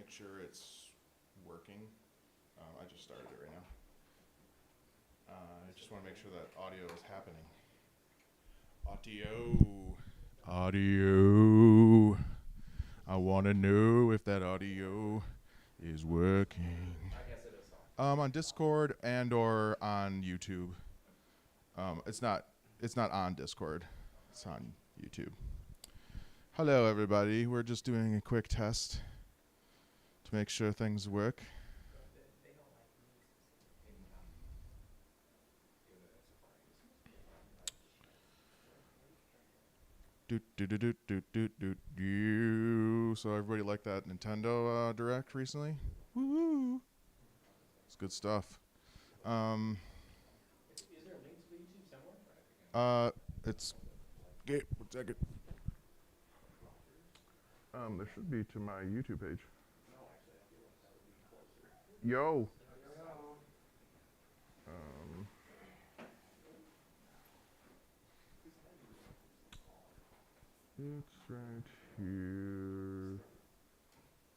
make sure it's working. I just started it right now. I just want to make sure that audio is happening. Audio. I want to know if that audio is working. On Discord and or on YouTube. It's not on Discord. It's on YouTube. Hello, everybody. We're just doing a quick test to make sure things work. So everybody liked that Nintendo Direct recently? Woo! It's good stuff. Is there a link to the YouTube somewhere? It's one second. There should be to my YouTube page. No, actually, I feel like that would be closer. Yo. It's right here.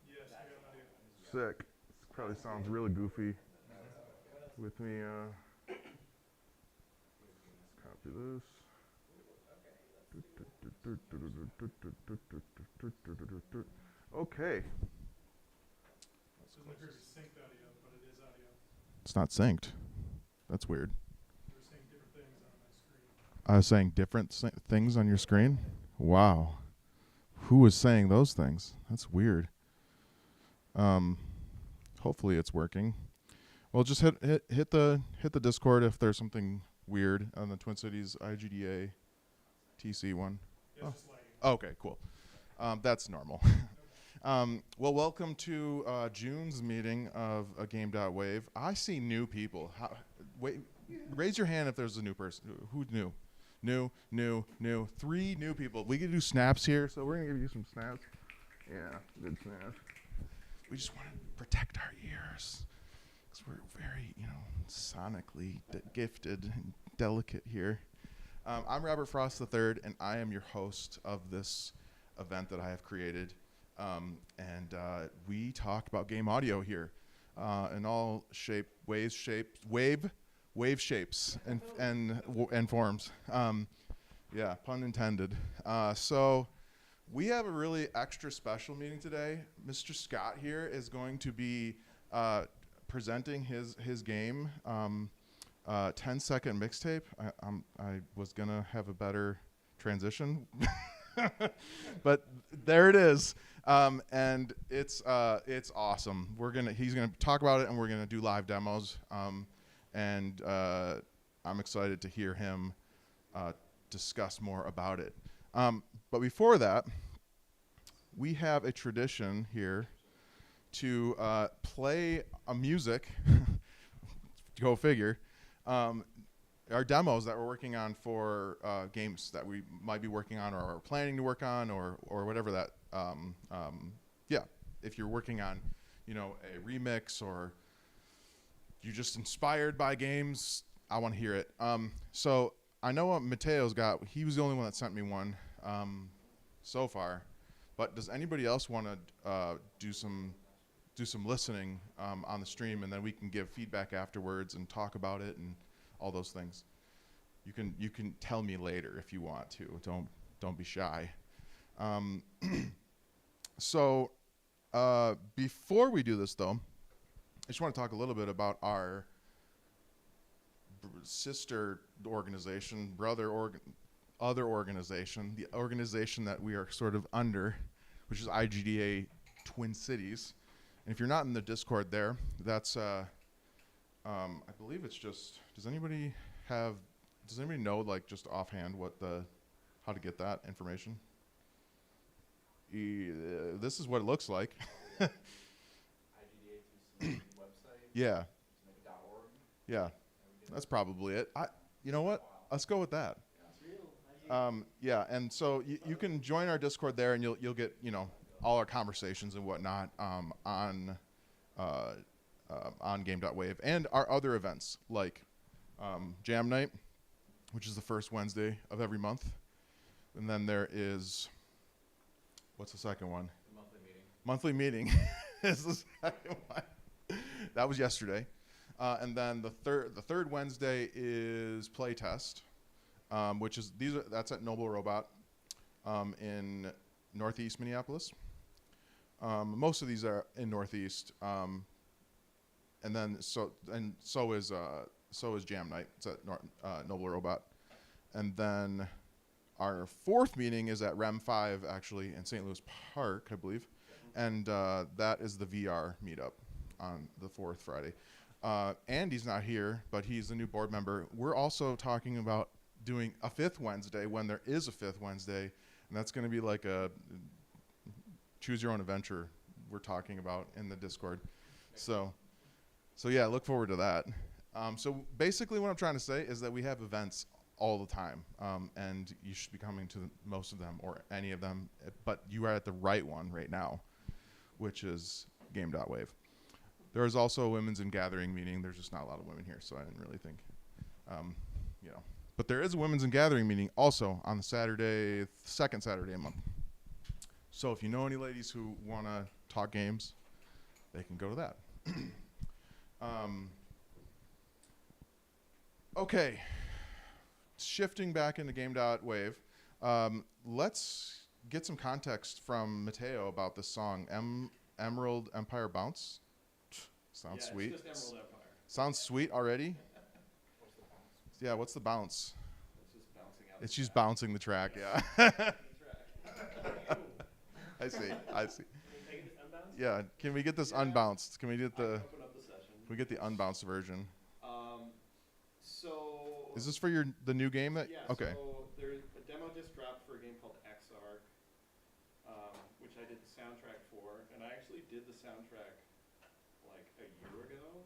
Yes, I got audio. Sick. This probably sounds really goofy with me. Copy this. Okay. It doesn't appear to be synced audio, but it is audio. It's not synced. That's weird. They're saying different things on my screen. I was saying different things on your screen? Wow. Who was saying those things? That's weird. Hopefully it's working. Well, just hit the Discord if there's something weird on the Twin Cities IGDA TC one. Yeah, it's just lagging. Okay, cool. That's normal. Well, welcome to June's meeting of Game.wav. I see new people. Wait, raise your hand if there's a new person. Who's new? New. 3 new people. We can do snaps here, so we're going to give you some snaps. Yeah, good snaps. We just want to protect our ears because we're very, sonically gifted and delicate here. I'm Robert Frost III, and I am your host of this event that I have created. And we talk about game audio here in all wave shapes and forms. Yeah, pun intended. So we have a really extra special meeting today. Mr. Scott here is going to be presenting his game, 10-second mixtape. I was gonna have a better transition, but there it is. And it's awesome. He's gonna talk about it, and we're gonna do live demos. And I'm excited to hear him discuss more about it. But before that, we have a tradition here to play a music. Go figure. Our demos that we're working on for games that we might be working on or are planning to work on or whatever that. Yeah, if you're working on, a remix or you're just inspired by games, I want to hear it. So I know what Mateo's got. He was the only one that sent me one so far. But does anybody else want to do some listening on the stream, and then we can give feedback afterwards and talk about it and all those things. You can tell me later if you want to. Don't be shy. So before we do this, though, I just want to talk a little bit about our sister organization, other organization, the organization that we are sort of under, which is IGDA Twin Cities. And if you're not in the Discord there, that's I believe it's just. Does anybody know like just offhand how to get that information? This is what it looks like. IGDA website. Yeah. .org. Yeah. That's probably it. You know what? Let's go with that. Yeah, and so you can join our Discord there, and you'll get all our conversations and whatnot on Game.wav and our other events like Jam Night, which is the first Wednesday of every month, and then there is what's the second one? The monthly meeting. is the second one. That was yesterday. And then the third Wednesday is playtest, which is that's at Noble Robot in Northeast Minneapolis. Most of these are in Northeast, and then so is Jam Night. It's at Noble Robot, and then our fourth meeting is at REM 5 actually in St. Louis Park, I believe, and that is the VR meetup on the fourth Friday. Andy's not here, but he's the new board member. We're also talking about doing a fifth Wednesday when there is a fifth Wednesday, and that's going to be like a choose your own adventure we're talking about in the Discord. So yeah, look forward to that. So basically what I'm trying to say is that we have events all the time, and you should be coming to most of them or any of them, but you are at the right one right now, which is Game.wav. There is also a women's and gathering meeting. There's just not a lot of women here, so I didn't really think, But there is a women's and gathering meeting also on the second Saturday a month. So if you know any ladies who want to talk games, they can go to that. Okay, shifting back into Game.wav, let's get some context from Mateo about this song, Emerald Empire Bounce. Sounds sweet. It's just Emerald Empire. Sounds sweet already. What's the bounce? Yeah, what's the bounce? It's just bouncing out. It's just bouncing the track, yeah. I see. Can we take it unbounced? Yeah, can we get this unbounced? Can we get Open up the session. Can we get the unbounced version? So. Is this for the new game that? Yeah. Okay. So there's a demo just dropped for a game called X-Arc, which I did the soundtrack for, and I actually did the soundtrack like a year ago,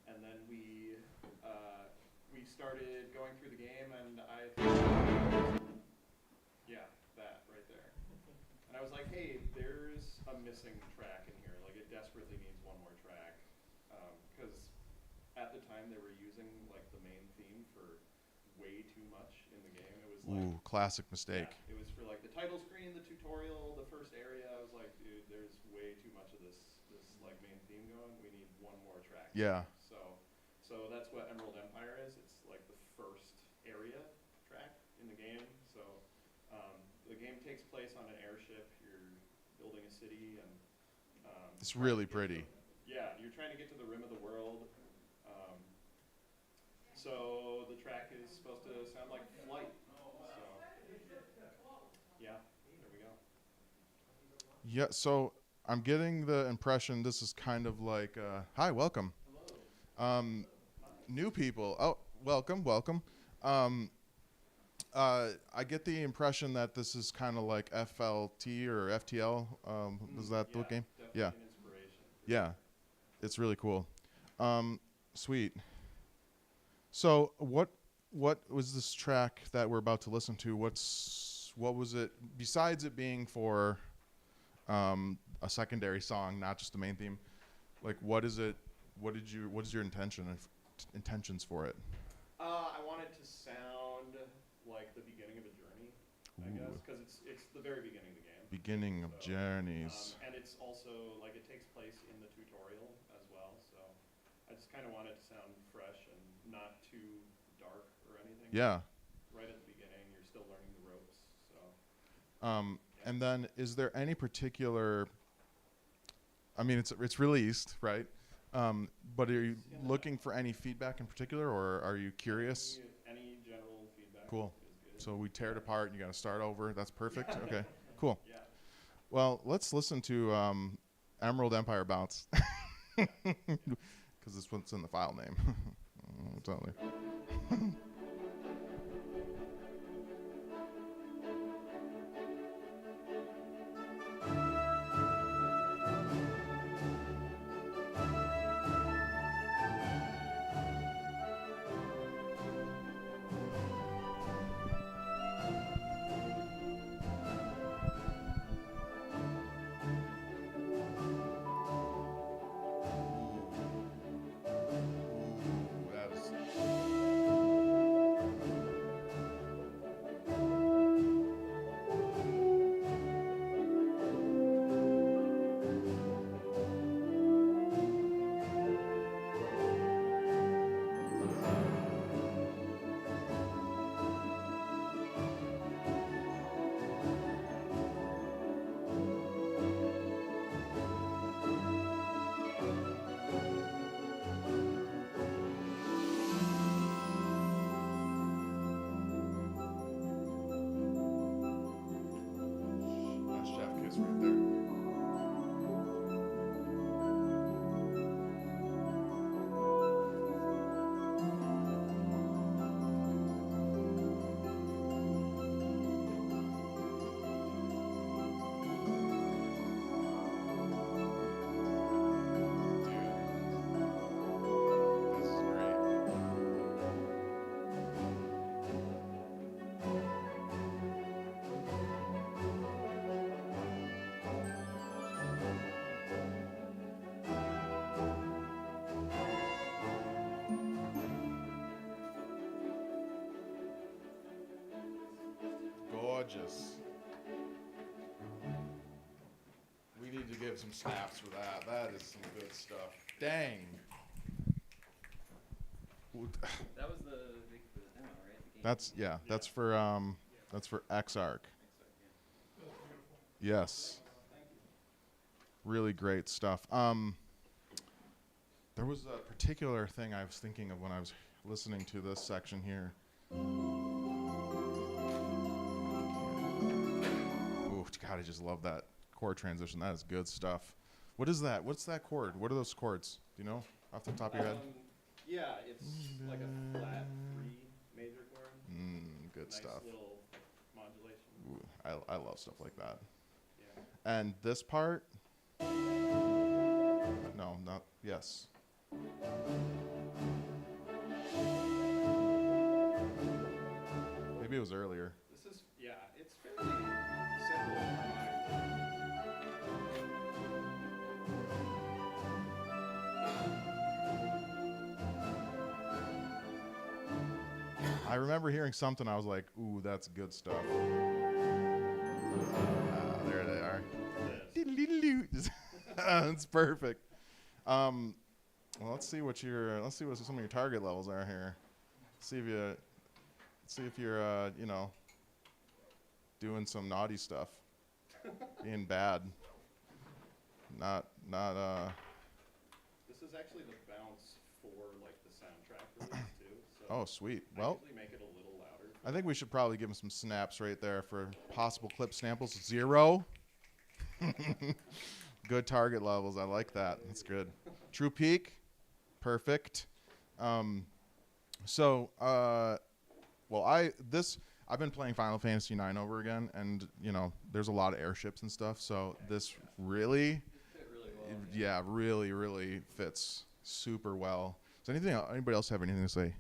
and then we started going through the game, and that right there, and I was like, hey, there's a missing track in here, like it desperately needs one more track, because at the time they were using like the main theme for way too much in the game. It was like, Ooh, classic mistake. yeah, it was for like the title screen, the tutorial, the first area. I was like, dude, there's way too much of this like main theme going. We need one more track. Yeah. So that's what Emerald Empire is. It's like the first area track in the game. So the game takes place on an airship. You're building a city, and It's really pretty. yeah, you're trying to get to the rim of the world. So the track is supposed to sound like Flight. So yeah, there we go. Yeah, so I'm getting the impression this is kind of like, hi, welcome. Hello. New people. Oh, welcome. I get the impression that this is kind of like FLT or FTL. Is that the game? Yeah. An inspiration. Yeah, it's really cool. Sweet. So what was this track that we're about to listen to? What was it besides it being for a secondary song, not just the main theme? Like, what is it? What is your intentions for it? I want it to sound like the beginning of a journey, I guess, because it's the very beginning of the game. Beginning of journeys. And it's also like it takes place in the tutorial as well, so I just kind of want it to sound fresh and not too dark or anything. Yeah. Right at the beginning, you're still learning the ropes, so. And then, is there any particular? I mean, it's released, right? But are you looking for any feedback in particular, or are you curious? Any general feedback Cool. is good. So we tear it apart, and you got to start over. That's perfect. Okay, cool. Yeah. Well, let's listen to Emerald Empire Bounce, because this one's in the file name. Totally. Ooh, that is give some snaps for that. That is some good stuff. Dang. That was the big for the demo, right? The game. That's yeah. That's for Xarc. Yes. Really great stuff. There was a particular thing I was thinking of when I was listening to this section here. Oh God, I just love that chord transition. That is good stuff. What is that? What's that chord? What are those chords? Do you know off the top of your head? Yeah, it's like a flat 3 major chord. Good Nice stuff. little modulation. Ooh, I love stuff like that. Yeah. And this part? No, not yes. Maybe it was earlier. This is, yeah, it's fairly simple harmonically. I remember hearing something. I was like, "Ooh, that's good stuff." There they are. It's perfect. Well, let's see what some of your target levels are here. See if you're doing some naughty stuff, being bad. Not. This is actually the bounce for like the soundtrack for this too. So Oh, sweet. I Well, usually make it a little louder. I think we should probably give him some snaps right there for possible clip samples. 0. Good target levels. I like that. That's good. True peak. Perfect. I've been playing Final Fantasy IX over again, and there's a lot of airships and stuff. So this really, Fit really well. yeah, really fits super well. Does anybody else have anything to say?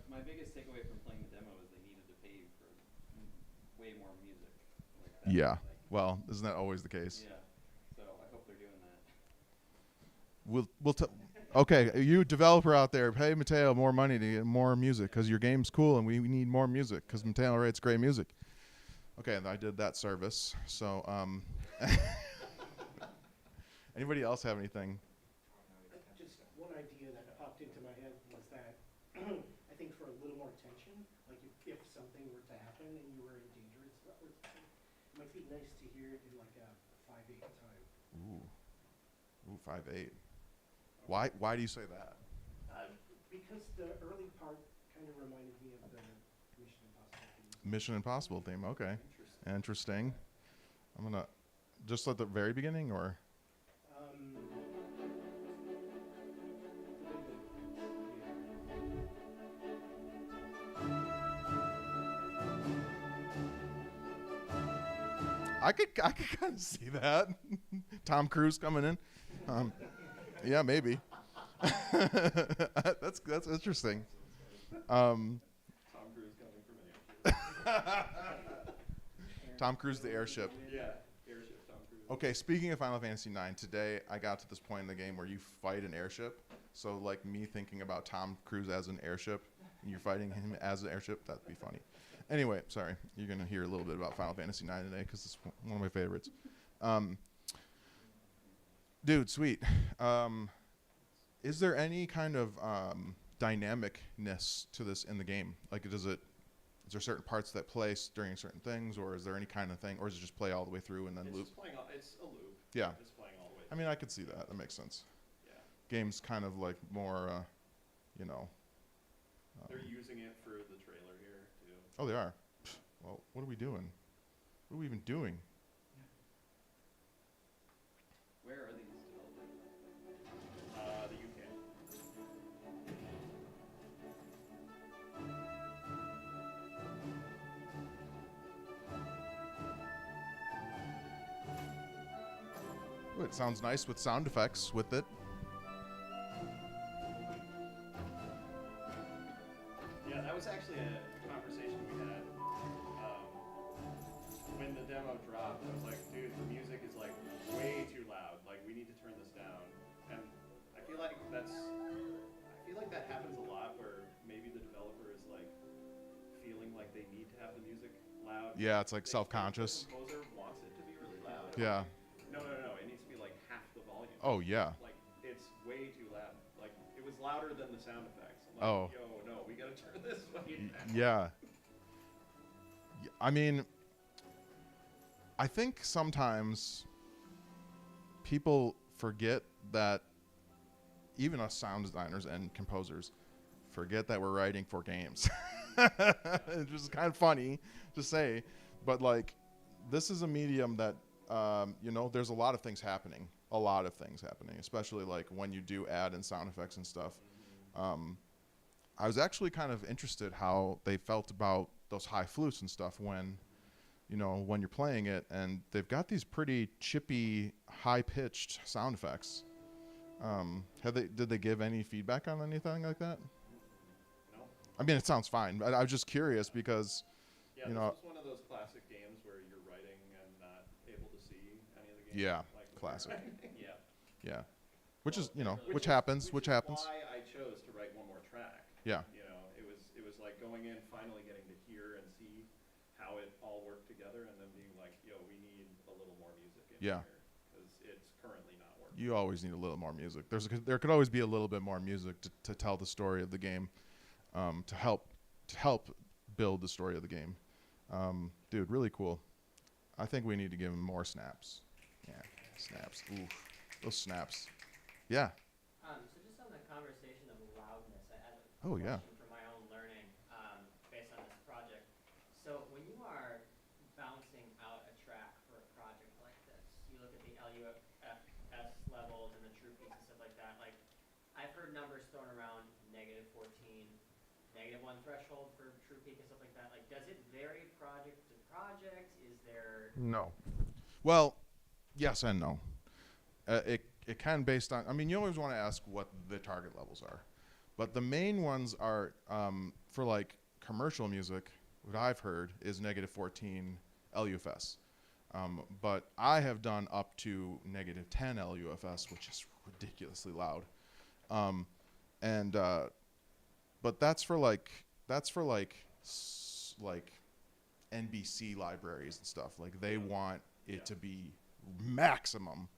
My biggest takeaway from playing the demo is they needed to pay for way more music. Like that. Yeah. Like, Well, isn't that always the case? yeah. So I hope they're doing that. Okay, you developer out there, pay Mateo more money to get more music because your game's cool and we need more music because Mateo writes great music. Okay, and I did that service. So, anybody else have anything? Just one idea that popped into my head was that I think for a little more tension, like if something were to happen and you were in danger and stuff, it might be nice to hear it in like a 5/8 time. Ooh, 5/8. Why do you say that? Because the early part kind of reminded me of the Mission Impossible theme. Mission Impossible theme. Okay, interesting. I'm gonna just at the very beginning, or I could kind of see that. Tom Cruise coming in. Yeah, maybe. That's interesting. Tom Cruise coming from an airship. Tom Cruise, the airship. Yeah, airship Tom Cruise. Okay, speaking of Final Fantasy IX, today I got to this point in the game where you fight an airship. So, like me thinking about Tom Cruise as an airship, and you're fighting him as an airship, that'd be funny. Anyway, sorry, you're gonna hear a little bit about Final Fantasy IX today because it's one of my favorites. Dude, sweet. Is there any kind of dynamicness to this in the game? Like, is there certain parts that play during certain things, or is there any kind of thing, or is it just play all the way through and then It's loop? just playing it's a loop. Yeah. Just playing all the way I mean, I could see that. That makes sense. Yeah. Game's kind of like more, They're using it for the trailer here too. Oh, they are. Well, what are we doing? What are we even doing? Where are these developed? The UK. Ooh, it sounds nice with sound effects with it. Yeah, that was actually a conversation we had when the demo dropped. I was like, dude, the music is like way too loud. Like, we need to turn this down. And I feel like that happens a lot where maybe the developer is like feeling like they need to have the music loud. Yeah, it's like They think self-conscious. The composer wants it to be really loud. Yeah. No. It needs to be like half Oh yeah. Like, it's way too loud. Like, it was louder than the sound effects. I'm like, Oh. yo, no, we gotta turn this way down. Yeah. I mean, I think sometimes people forget that even us sound designers and composers forget that we're writing for games. It's just kind of funny to say, but like, this is a medium that, there's a lot of things happening. Especially like when you do add in sound effects and stuff. I was actually kind of interested how they felt about those high flutes and stuff when you're playing it, and they've got these pretty chippy, high-pitched sound effects. Did they give any feedback on anything like that? No? I mean, it sounds fine. I was just curious because, Yeah, this was one of those classic games where you're writing and not able to see any of the games. Yeah, like, classic. Yeah. Yeah, which is which is happens. why I chose to write one more track. Yeah. It was like going in, finally getting to hear and see how it all worked together, and then being like, yo, we need a little more music in Yeah. here because it's currently not working. You always need a little more music. There could always be a little bit more music to tell the story of the game, to help build the story of the game. Dude, really cool. I think we need to give him more snaps. Yeah, snaps. Ooh, those snaps. Yeah. So just on the conversation of loudness, I had a Oh, yeah. question for my own learning based on this project. So when you are bouncing out a track for a project like this, you look at the LUFS levels and the true peaks and stuff like that. Like, I've heard numbers thrown around, -14, -1 threshold for true peak and stuff like that. Like, does it vary project to project? Is there... No. Well, yes and no. It can based on. I mean, you always want to ask what the target levels are, but the main ones are for like commercial music. What I've heard is -14 LUFS, but I have done up to -10 LUFS, which is ridiculously loud. But that's for like NBC libraries and stuff. Like they want it to be maximum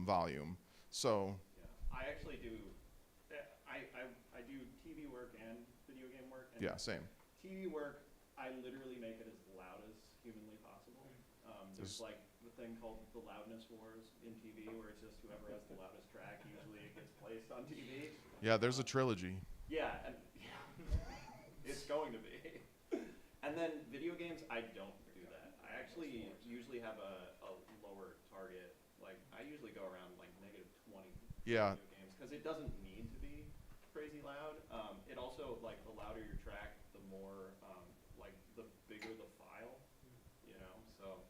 volume. So Yeah. I actually do. I do TV work and video game work. And yeah, same. TV work, I literally make it as loud as humanly possible. There's like the thing called the loudness wars in TV, where it's just whoever has the loudest track, usually it gets placed on TV. Yeah, there's a trilogy. Yeah, and it's going to be. And then video games, I don't do that. I actually usually have a lower target. Like I usually go around like -20. Yeah. Video games because it doesn't need to be crazy loud. It also like the louder your track, the more like the bigger the file. So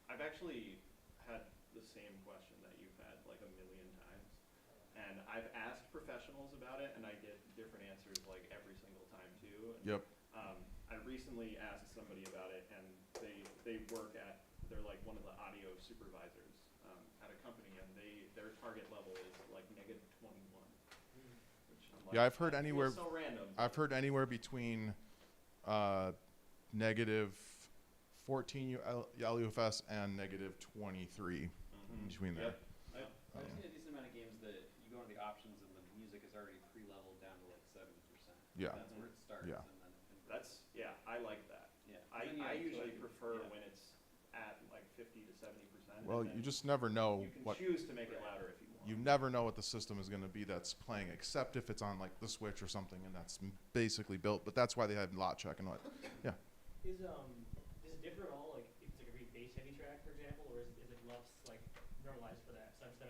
I've actually had the same question that you've had like a million times, and I've asked professionals about it, and I get different answers like every single time too. And, Yep. I recently asked somebody about it, and they're like one of the audio supervisors at a company, and their target level is like -21. Which I'm like, Yeah, I've heard that anywhere. feels so random. I've heard anywhere between -14 LUFS and -23 between there. Yep. I've seen a decent amount of games that you go into the options and the music is already pre-leveled down to like 70%. Yeah. That's where it starts. Yeah. And then it can I like that. Yeah. I usually prefer when it's at like 50 to 70%. Well, and then you just never know you can what. choose to make it louder if you want. You never know what the system is going to be that's playing, except if it's on like the Switch or something, and that's basically built. But that's why they have lot check and what. Yeah. Does it differ at all? Like, if it's like a really bass heavy track, for example, or is it LUFS like normalized for that? So I'm just if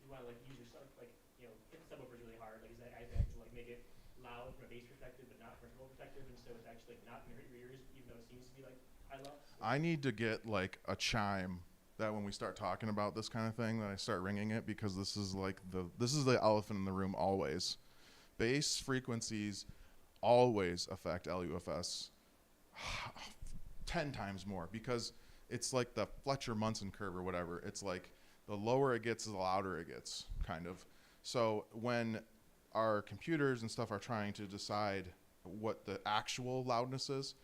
you want to like use your stuff, like hit the subwoofers really hard, like is that actually like make it loud from a bass perspective, but not from a control perspective, and so it's actually not in your ears, even though it seems to be like high LUFS? I need to get like a chime that when we start talking about this kind of thing, that I start ringing it, because this is the elephant in the room always. Bass frequencies always affect LUFS 10 times more, because it's like the Fletcher-Munson curve or whatever. It's like the lower it gets, the louder it gets, kind of. So when our computers and stuff are trying to decide what the actual loudness is,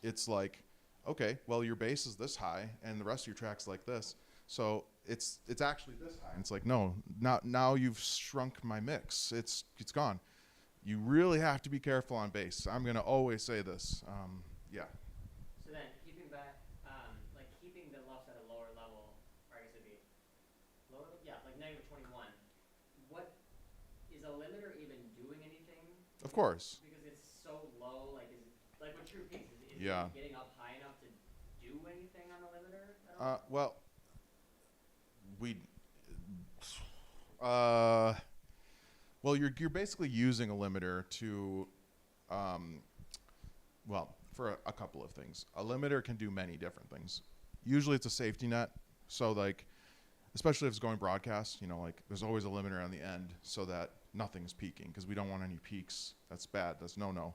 it's like, okay, well, your bass is this high and the rest of your track's like this. So it's actually this high. And it's like, no, now you've shrunk my mix. It's gone. You really have to be careful on bass. I'm gonna always say this. Yeah. So then, keeping back, like keeping the LUFS at a lower level, or I guess it'd be lower, yeah, like -21. What is a limiter even doing anything? Of course. Because it's so low, like is it, like with true peaks, is Yeah. it getting up high enough to do anything on a limiter at all? Well, well, you're basically using a limiter to, well, for a couple of things. A limiter can do many different things. Usually it's a safety net. So like, especially if it's going broadcast, you know, like there's always a limiter on the end so that nothing's peaking because we don't want any peaks. That's bad. That's no.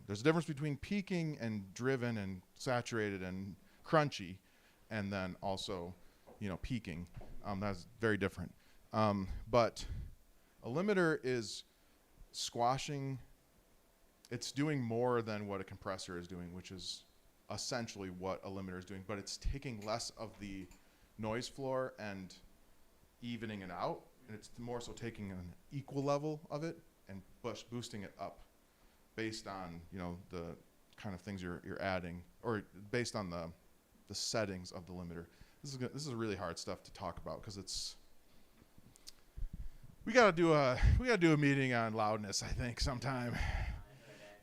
There's a difference between peaking and driven and saturated and crunchy, and then also, you know, peaking. That's very different. But a limiter is squashing. It's doing more than what a compressor is doing, which is essentially what a limiter is doing, but it's taking less of the noise floor and evening it out, and it's more so taking an equal level of it and boosting it up based on, you know, the kind of things you're adding, or based on the settings of the limiter. This is really hard stuff to talk about because it's we gotta do a meeting on loudness, I think, sometime.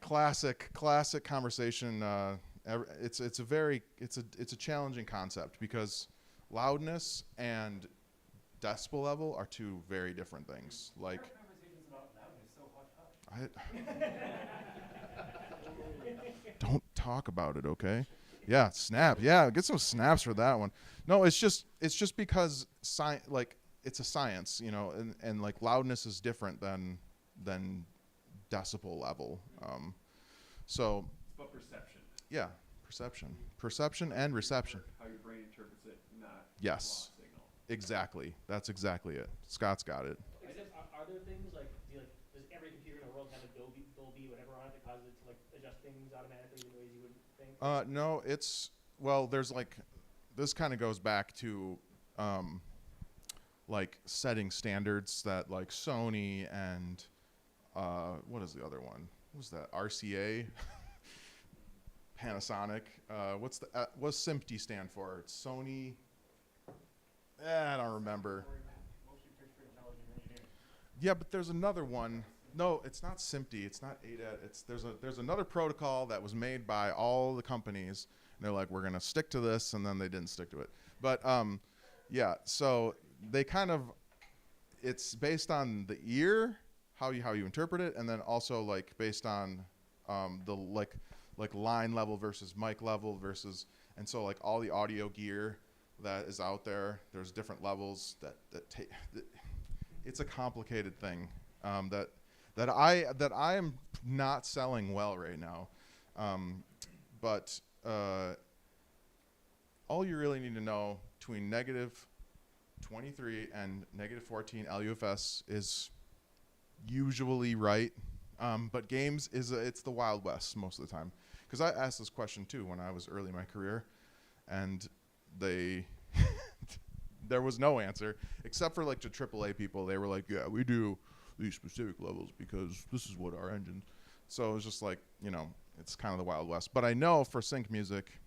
Classic conversation. It's a challenging concept because loudness and decibel level are two very different things. Like, Our conversations about loudness so hush. don't talk about it, okay? Yeah, snap. Yeah, get some snaps for that one. No, it's just because like it's a science, you know, and like loudness is different than decibel level. So It's about perception. yeah, perception and reception. How your brain interprets it, not Yes. raw signal. Exactly. That's exactly it. Scott's got it. I guess, are there things like, does every computer in the world have a Dolby whatever on it that causes it to like adjust things automatically in ways you wouldn't think? No, there's like, this kind of goes back to like setting standards that like Sony and what is the other one? What was that? RCA? Panasonic. What's SMPTE stand for? It's Sony. I don't remember. Mostly picture intelligent engineering. Yeah, but there's another one. No, it's not SMPTE. It's not ADAT. There's another protocol that was made by all the companies. And they're like, we're gonna stick to this, and then they didn't stick to it. But yeah. So they kind of, it's based on the ear, how you interpret it, and then also like based on the like line level versus mic level versus, and so like all the audio gear that is out there, there's different levels that it's a complicated thing that I am not selling well right now, but all you really need to know between -23 and -14 LUFS is usually right, but games it's the Wild West most of the time. Because I asked this question too when I was early in my career, and there was no answer except for like the AAA people. They were like, yeah, we do these specific levels because this is what our engine. So it was just like, you know, it's kind of the Wild West. But I know for sync music,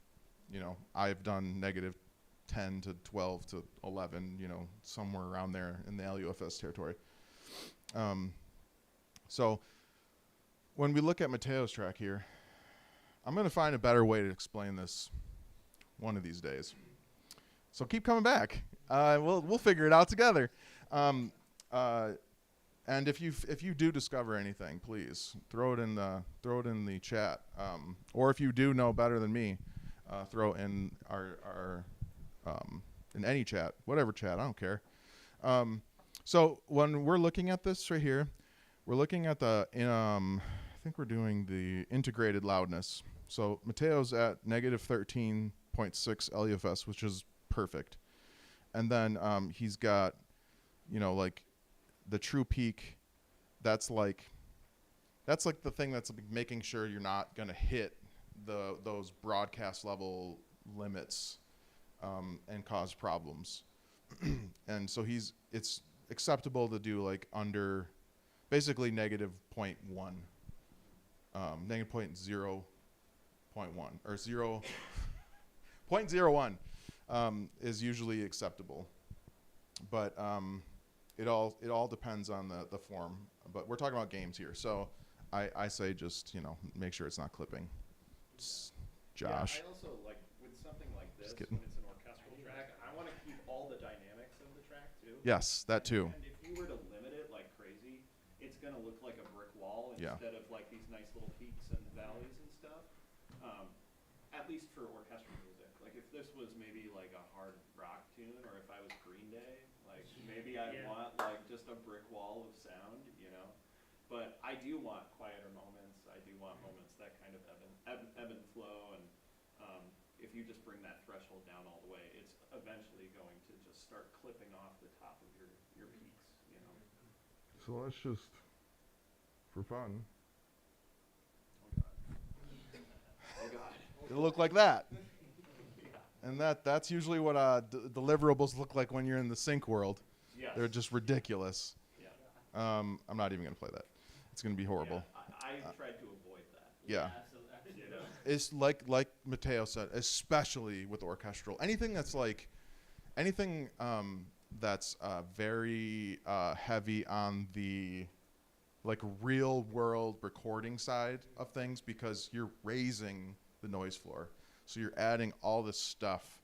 you know, I've done -10 to 12 to 11, you know, somewhere around there in the LUFS territory. So when we look at Mateo's track here, I'm going to find a better way to explain this one of these days. So keep coming back. We'll figure it out together. And if you do discover anything, please throw it in the chat. Or if you do know better than me, throw in our in any chat, whatever chat, I don't care. So when we're looking at this right here, we're looking at I think we're doing the integrated loudness. So Mateo's at -13.6 LUFS, which is perfect. And then he's got, you know, like the true peak. That's like the thing that's making sure you're not going to hit those broadcast level limits and cause problems. And so it's acceptable to do like under, basically negative 0.1, negative 0.0.1 or 0.01 is usually acceptable. But it all depends on the form. But we're talking about games here, so I say just make sure it's not clipping. Josh. Yeah, I also like with something like this Just kidding. when it's an orchestral track, I want to keep all the dynamics of the track too. Yes, that too. And if you were to limit it like crazy, it's gonna look like a brick wall Yeah. instead of like these nice little peaks and valleys and stuff. At least for orchestral music. Like if this was maybe like a hard rock tune, or if I was Green Day, like maybe I'd Yeah. want like just a brick wall of sound, But I do want quieter moments. I do want moments that kind of ebb and flow. And if you just bring that threshold down all the way, it's eventually going to just start clipping off the top of your peaks, So let's just, for fun, Oh God. it'll look like that. And that's usually what deliverables look like when you're in the sync world. Yes. They're just ridiculous. Yeah. I'm not even gonna play that. It's gonna be horrible. Yeah, I tried to avoid that. Yeah. Absolutely. It's like Mateo said, especially with orchestral. Anything that's very heavy on the like real world recording side of things, because you're raising the noise floor. So you're adding all this stuff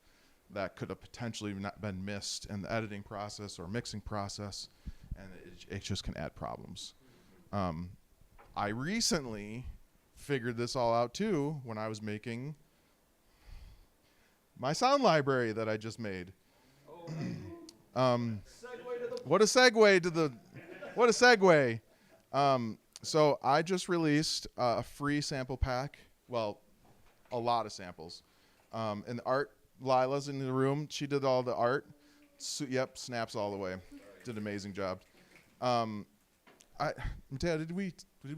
that could have potentially not been missed in the editing process or mixing process, and it just can add problems. I recently figured this all out too when I was making my sound library that I just made. What a segue. So I just released a free sample pack. Well, a lot of samples. And the art, Lila's in the room. She did all the art. Yep, snaps all the way. Did an amazing job. Mateo, did we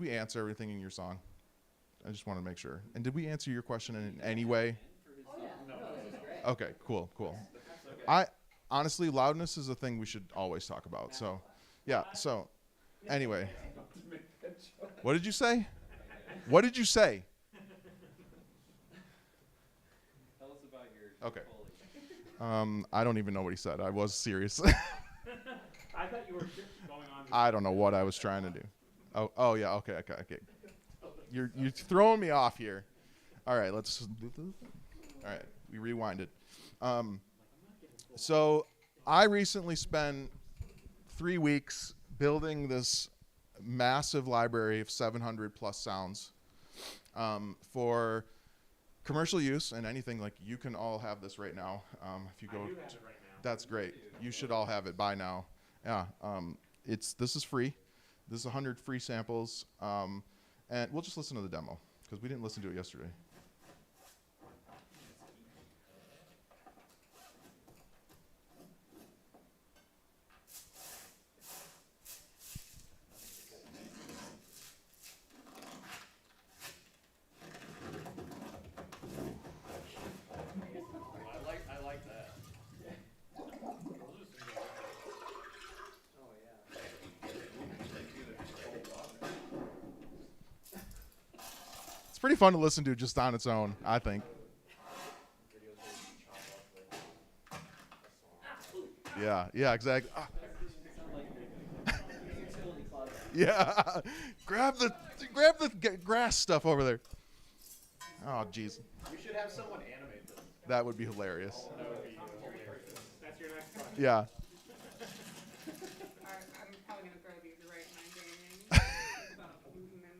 answer everything in your song? I just want to make sure. And did we answer your question in any way? Okay, cool. Honestly, loudness is a thing we should always talk about. So, yeah. So, anyway, what did you say? What did you say? Tell us about your Okay. Foley. I don't even know what he said. I was serious. I thought you were going on. I don't know what I was trying to do. Oh yeah. Okay. You're throwing me off here. All right, all right, we rewinded. So I recently spent 3 weeks building this massive library of 700 plus sounds for commercial use and anything. Like, you can all have this right now. If you go, I do have it right now. that's great. You should all have it by now. Yeah. This is free. This is 100 free samples. And we'll just listen to the demo because we didn't listen to it yesterday. I like that. Oh yeah. It's pretty fun to listen to just on its own, I think. Yeah, exactly. Utility closet. Yeah, grab the grass stuff over there. Oh, jeez, We should have someone animate this. that would be hilarious. That would be hilarious. That's your next project. Yeah. I'm probably gonna throw these right in my gaming. About moving them.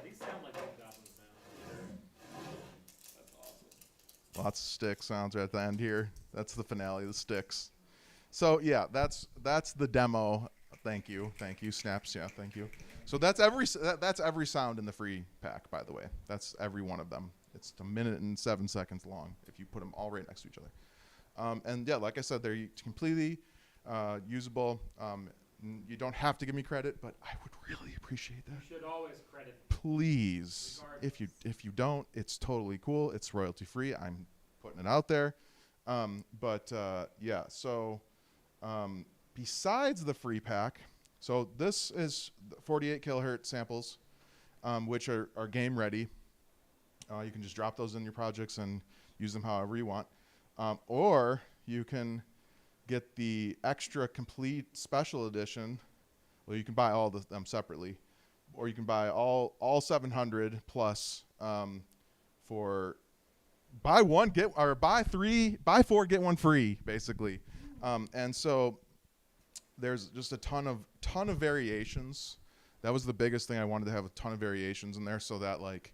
These sound like good goblin sounds. That's awesome. Lots of stick sounds right at the end here. That's the finale, the sticks. So yeah, that's the demo. Thank you, Snaps. Yeah, thank you. So that's every sound in the free pack, by the way. That's every one of them. It's 1 minute and 7 seconds long if you put them all right next to each other. And yeah, like I said, they're completely usable. You don't have to give me credit, but I would really appreciate that. You should always credit. Please, if you don't, it's totally cool. It's royalty free. I'm putting it out there. Yeah, so besides the free pack, so this is 48 kilohertz samples, which are game ready. You can just drop those in your projects and use them however you want. Or you can get the extra complete special edition. Well, you can buy all of them separately, or you can buy all 700 plus for buy one get or buy four get one free basically. And so there's just a ton of variations. That was the biggest thing. I wanted to have a ton of variations in there so that, like,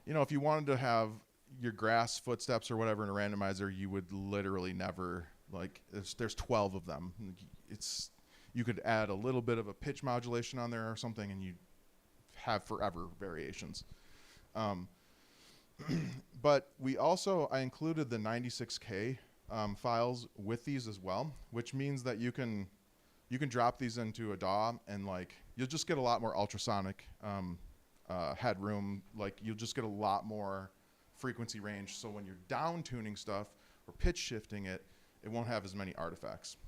you know, if you wanted to have your grass footsteps or whatever in a randomizer, you would literally never, like, there's 12 of them. You could add a little bit of a pitch modulation on there or something and you'd have forever variations. But I included the 96K files with these as well, which means that you can drop these into a DAW and, like, you'll just get a lot more ultrasonic headroom. Like, you'll just get a lot more frequency range. So when you're down tuning stuff or pitch shifting it won't have as many artifacts.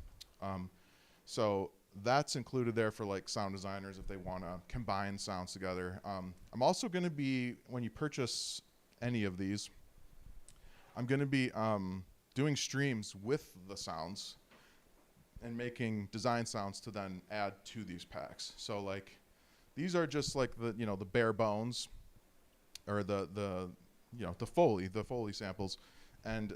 So that's included there for, like, sound designers if they want to combine sounds together. I'm also going to be, when you purchase any of these, I'm going to be doing streams with the sounds and making design sounds to then add to these packs. So, like, these are just like the bare bones, or the Foley samples, and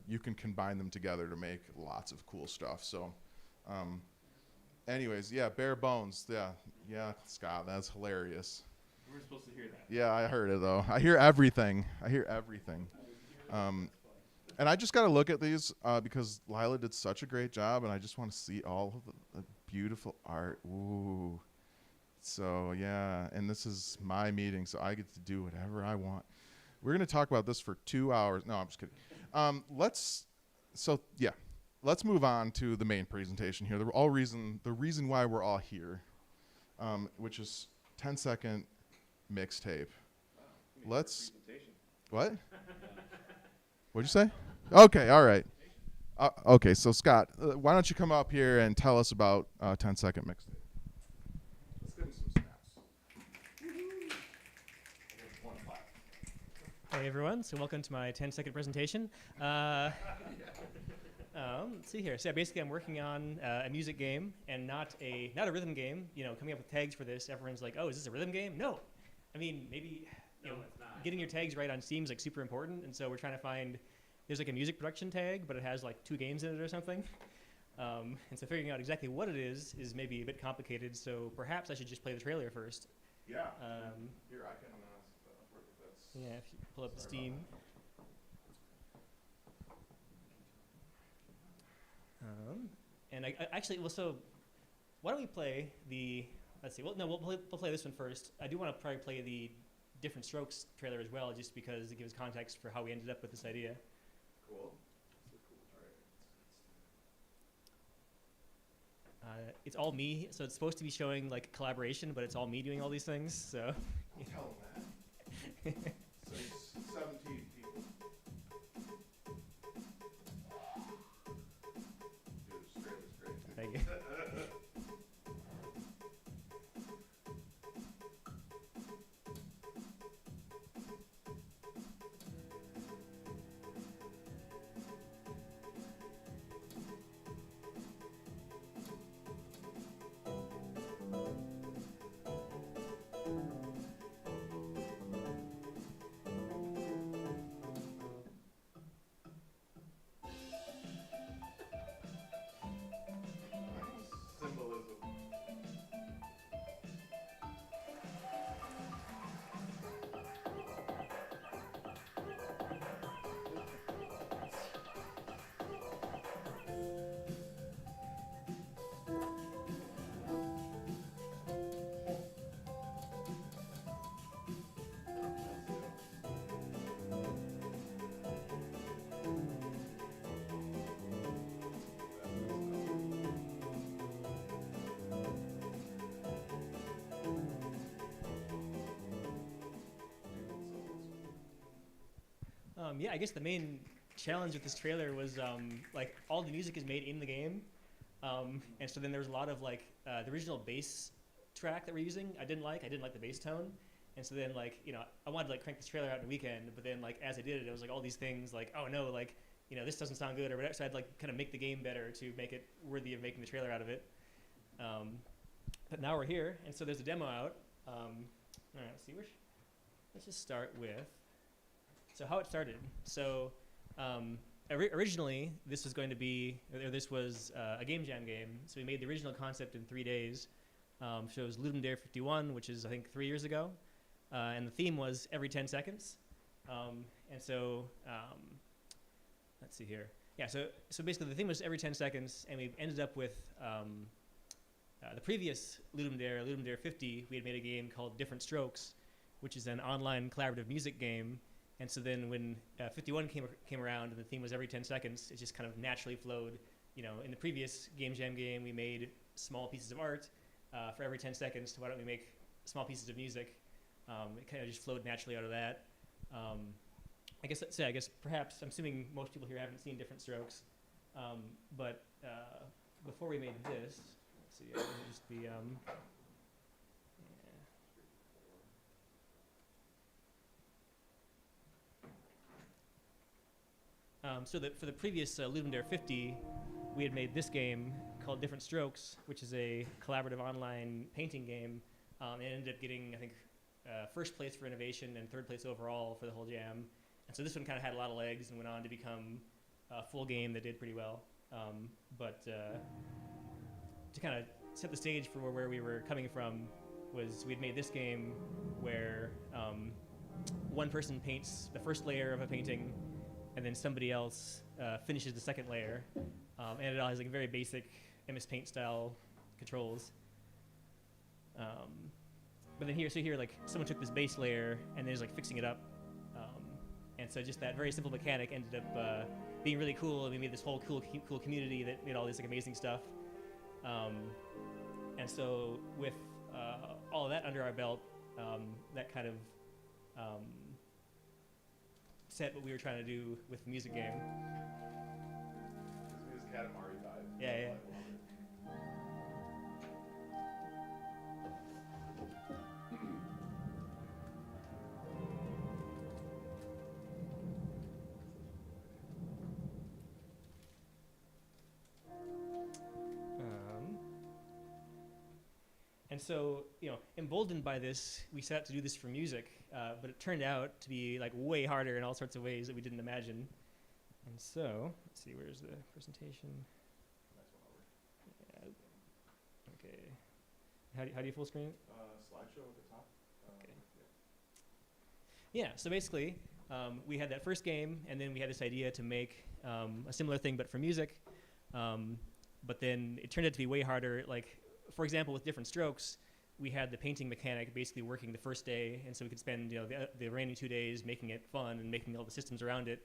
you can combine them together to make lots of cool stuff. So, anyways, yeah, bare bones. Yeah, Scott, that's hilarious. We were supposed to hear that. Yeah, I heard it though. I hear everything. And I just got to look at these because Lila did such a great job, and I just want to see all of the beautiful art. Ooh. So, yeah, and this is my meeting, so I get to do whatever I want. We're going to talk about this for 2 hours. No, I'm just kidding. Let's move on to the main presentation here. The reason why we're all here, which is 10-second mixtape. What? What'd you say? Okay, all right. Okay, so Scott, why don't you come up here and tell us about 10-second mixtape? Let's give him some snaps. Hey everyone, so welcome to my 10-second presentation. Let's see here. So yeah, basically I'm working on a music game and not a rhythm game. You know, coming up with tags for this, everyone's like, oh, is this a rhythm game? No. I mean, maybe getting your tags right on Steam is like super important, and so we're trying to find, there's like a music production tag, but it has like 2 games in it or something. And so figuring out exactly what it is maybe a bit complicated, so perhaps I should just play the trailer first. Yeah. Here, I can work with this. Yeah, if you pull up the Steam. And I actually, well, so why don't we play the, let's see, well, no, we'll play this one first. I do want to probably play the Different Strokes trailer as well, just because it gives context for how we ended up with this idea. Cool. It's all me, so it's supposed to be showing like collaboration, but it's all me doing all these things, so. Tell them that. So 17 people. Dude, this trailer's great. Thank you. Symbolism. Yeah, I guess the main challenge with this trailer was like all the music is made in the game, and so then there was a lot of like the original bass track that we're using. I didn't like the bass tone, and so then like I wanted to like crank this trailer out in a weekend, but then like as I did it, it was like all these things like, oh no, like this doesn't sound good or whatever. So I'd like kind of make the game better to make it worthy of making the trailer out of it. But now we're here, and so there's a demo out. All right, let's just start with. So how it started. So originally, this was going to be, or this was a game jam game. So we made the original concept in 3 days. So it was Ludum Dare 51, which is I think 3 years ago, and the theme was every 10 seconds. And so let's see here. Yeah. So basically, the theme was every 10 seconds, and we ended up with the previous Ludum Dare 50. We had made a game called Different Strokes, which is an online collaborative music game. And so then when 51 came around and the theme was every 10 seconds, it just kind of naturally flowed. In the previous Game Jam game, we made small pieces of art for every 10 seconds. So why don't we make small pieces of music? It kind of just flowed naturally out of that. I guess perhaps, I'm assuming most people here haven't seen Different Strokes. But before we made this, let's see, it would just be... So that for the previous Ludum Dare 50, we had made this game called Different Strokes, which is a collaborative online painting game. It ended up getting, I think, first place for innovation and third place overall for the whole jam. And so this one kind of had a lot of legs and went on to become a full game that did pretty well. But to kind of set the stage for where we were coming from was we'd made this game where one person paints the first layer of a painting, and then somebody else finishes the second layer. And it all has like very basic MS Paint style controls. But then here, like someone took this base layer and then is like fixing it up. And so just that very simple mechanic ended up being really cool, and we made this whole cool community that made all this like amazing stuff. And so with all of that under our belt, that kind of set what we were trying to do with the music game. His Katamari vibe. Yeah. And so, emboldened by this, we set out to do this for music, but it turned out to be like way harder in all sorts of ways that we didn't imagine. And so, let's see, where's the presentation? Yeah. Okay. How do you full screen it? Slideshow at the top. Okay. Yeah. So basically, we had that first game, and then we had this idea to make a similar thing, but for music. But then it turned out to be way harder. Like, for example, with Different Strokes, we had the painting mechanic basically working the first day, and so we could spend the remaining 2 days making it fun and making all the systems around it.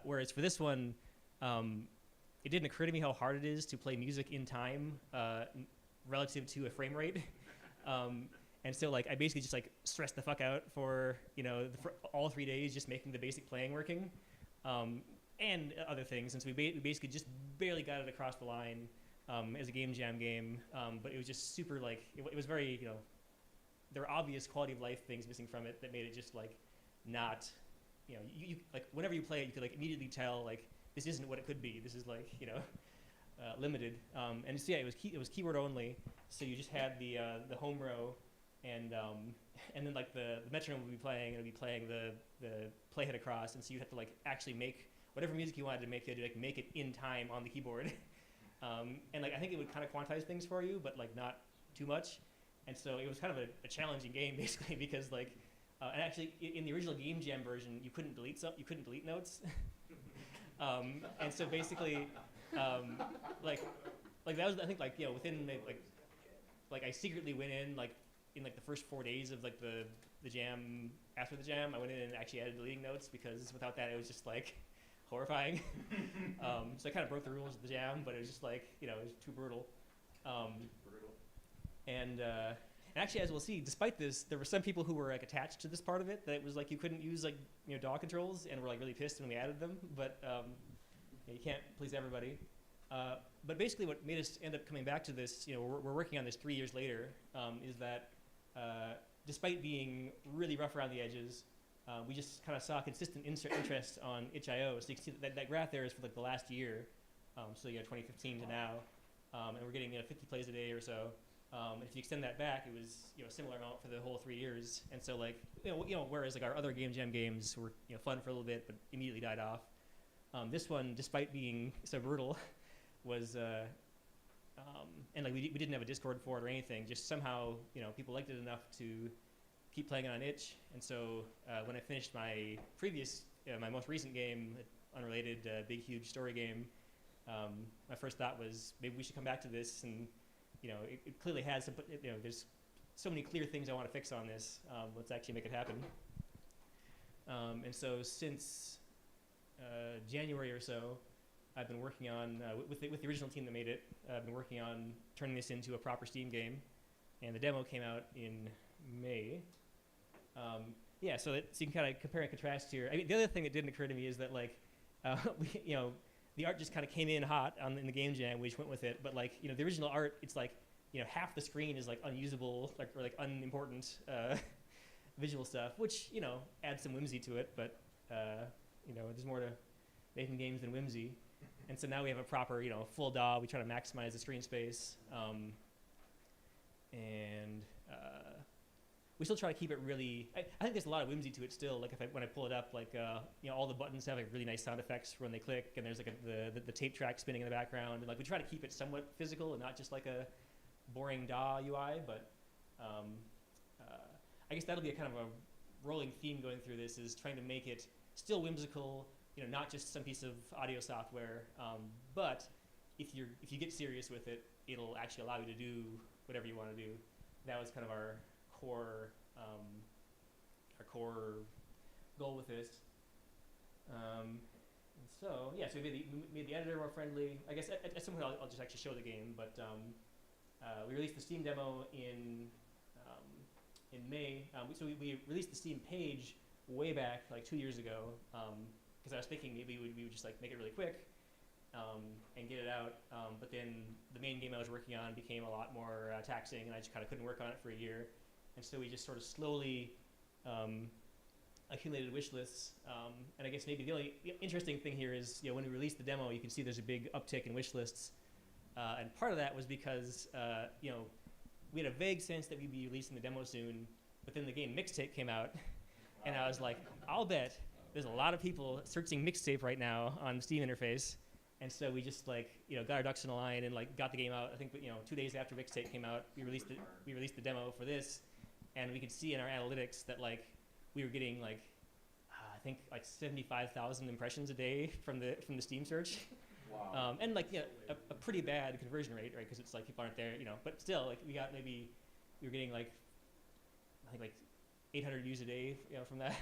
Whereas for this one, it didn't occur to me how hard it is to play music in time relative to a frame rate. And so like I basically just like stressed the fuck out for for all 3 days just making the basic playing working, and other things. And so we basically just barely got it across the line. As a game jam game, but it was just super like it was very there were obvious quality of life things missing from it that made it just like not you like whenever you play it you could like immediately tell like this isn't what it could be. This is like limited, and so, yeah, it was keyboard only, so you just had the home row and then like the metronome would be playing and it would be playing the playhead across, and so you have to like actually make whatever music you wanted to make. You had to like make it in time on the keyboard. And like I think it would kind of quantize things for you, but like not too much. And so it was kind of a challenging game basically because like and actually in the original Game Jam version you couldn't delete notes. And so basically like that was I think like within like I secretly went in like in like the first 4 days of like the jam. After the jam I went in and actually added deleting notes because without that it was just like horrifying. So I kind of broke the rules of the jam, but it was just like, it was too brutal. And And actually, as we'll see, despite this, there were some people who were like attached to this part of it that it was like you couldn't use like DAW controls and were like really pissed when we added them. But you can't please everybody. But basically, what made us end up coming back to this, we're working on this 3 years later, is that despite being really rough around the edges, we just kind of saw consistent interest on itch.io. So you can see that graph there is for like the last year, so 2015 to now, and we're getting 50 plays a day or so. And if you extend that back, it was a similar amount for the whole 3 years. And so like whereas like our other Game Jam games were fun for a little bit but immediately died off, this one, despite being so brutal, was and like we didn't have a Discord for it or anything. Just somehow people liked it enough to keep playing it on itch. And so when I finished my previous my most recent game, unrelated big huge story game, my first thought was maybe we should come back to this. And it clearly has some, but there's so many clear things I want to fix on this. Let's actually make it happen. And so since January or so, I've been working on, with the original team that made it, I've been working on turning this into a proper Steam game. And the demo came out in May. So you can kind of compare and contrast here. I mean, the other thing that didn't occur to me is that like, the art just kind of came in hot in the Game Jam. We just went with it. But like, the original art, it's like, half the screen is like unusable, or unimportant visual stuff, which adds some whimsy to it. But there's more to making games than whimsy. And so now we have a proper, full DAW. We try to maximize the screen space, and we still try to keep it really. I think there's a lot of whimsy to it still. Like when I pull it up, like all the buttons have like really nice sound effects when they click, and there's like the tape track spinning in the background, and like we try to keep it somewhat physical and not just like a boring DAW UI. But I guess that'll be a kind of a rolling theme going through this, is trying to make it still whimsical. Not just some piece of audio software, but if you get serious with it, it'll actually allow you to do whatever you want to do. That was kind of our core goal with this. And so we made the editor more friendly. I guess at some point I'll just actually show the game, but we released the Steam demo in May. So we released the Steam page way back, like 2 years ago. Because I was thinking maybe we would just like make it really quick and get it out. But then the main game I was working on became a lot more taxing, and I just kind of couldn't work on it for a year. And so we just sort of slowly accumulated wish lists. And I guess maybe the only interesting thing here is when we released the demo, you can see there's a big uptick in wish lists. And part of that was because we had a vague sense that we'd be releasing the demo soon, but then the game Mixtape came out, and I was like, I'll bet there's a lot of people searching Mixtape right now on the Steam interface. And so we just like got our ducks in a line and like got the game out. I think 2 days after Mixtape came out, we released the demo for this, and we could see in our analytics that like we were getting like I think like 75,000 impressions a day from the Steam search. Wow. And like a pretty bad conversion rate, right? Because it's like people aren't there, But still, like we were getting like I think like 800 views a day, from that.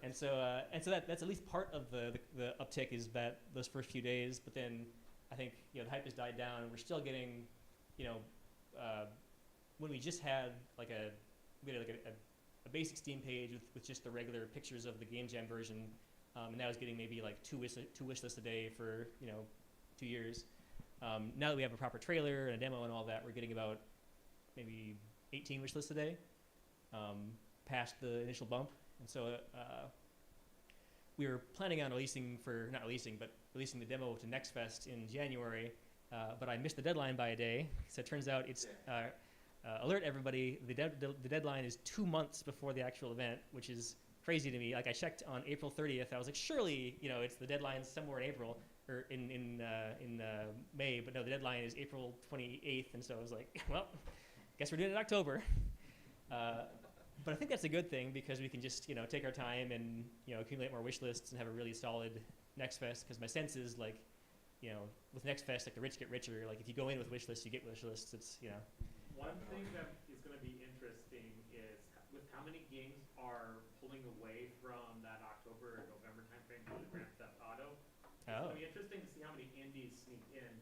And so that's at least part of the uptick, is that those first few days. But then I think the hype has died down, and we're still getting, when we just had like a basic Steam page with just the regular pictures of the Game Jam version, and that was getting maybe like two wish lists a day for 2 years. Now that we have a proper trailer and a demo and all that, we're getting about maybe 18 wish lists a day, past the initial bump. And so we were planning on releasing the demo to Next Fest in January, but I missed the deadline by a day. So it turns out it's alert everybody, the deadline is 2 months before the actual event, which is crazy to me. Like I checked on April 30th, I was like, surely it's the deadline somewhere in April or in May, but no, the deadline is April 28th, and so I was like, well, guess we're doing it in October. But I think that's a good thing, because we can just take our time and accumulate more wish lists and have a really solid Next Fest. Because my sense is like, with Next Fest, like the rich get richer. Like if you go in with wish lists, you get wish lists. It's One thing that is going to be interesting is with how many games are pulling away from that October or November timeframe due to Grand Theft Auto. It's going to be interesting to see how many indies sneak in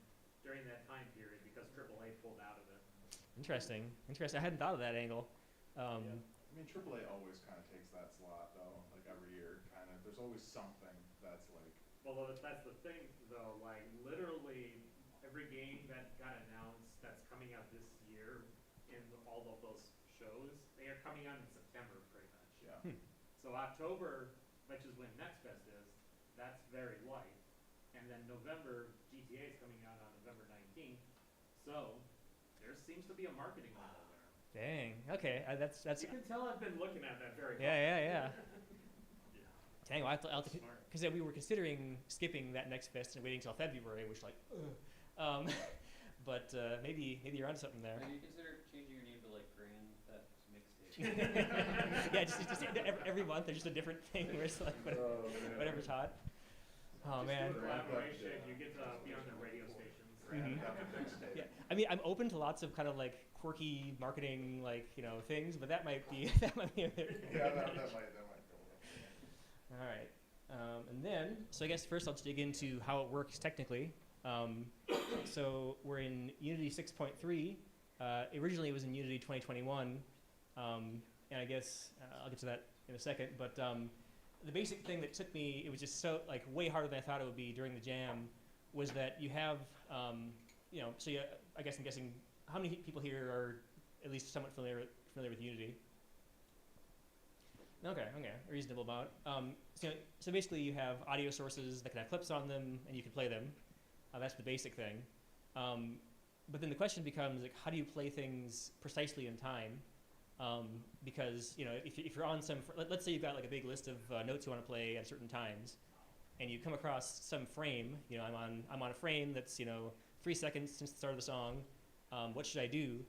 during that time period, because AAA pulled out of it. Interesting. Interesting. I hadn't thought of that angle. I mean, AAA always kind of takes that slot though. Like every year, kind of. There's always something that's like. Well, that's the thing, though. Like, literally, every game that got announced that's coming out this year in all of those shows, they are coming out in September, pretty much. Yeah. So October, which is when Next Fest is, that's very light. And then November, GTA is coming out on November 19th. So there seems to be a marketing model there. Dang. Okay. That's. You can tell I've been looking at that very hard. Yeah. Dang. Well, Smart. because we were considering skipping that Next Fest and waiting until February, which like, but maybe you're onto something there. Have you considered changing your name to like Grand Theft Mixtape? Yeah, just every month there's just a different thing where it's like whatever's hot. Oh Just man. do a collaboration. You get to be on the radio stations. Yeah, I mean, I'm open to lots of kind of like quirky marketing, like things, but that might be a bit. Yeah, that might go. All right, and then so I guess first I'll just dig into how it works technically. So we're in Unity 6.3. Originally it was in Unity 2021, and I guess I'll get to that in a second. But the basic thing that took me, it was just so like way harder than I thought it would be during the jam, was that you have, so I guess I'm guessing how many people here are at least somewhat familiar with Unity? Okay, reasonable amount. So basically you have audio sources that can have clips on them, and you can play them. That's the basic thing. But then the question becomes, like, how do you play things precisely in time? Because if you're on let's say you've got like a big list of notes you want to play at certain times, and you come across some frame. I'm on a frame that's 3 seconds since the start of the song. What should I do?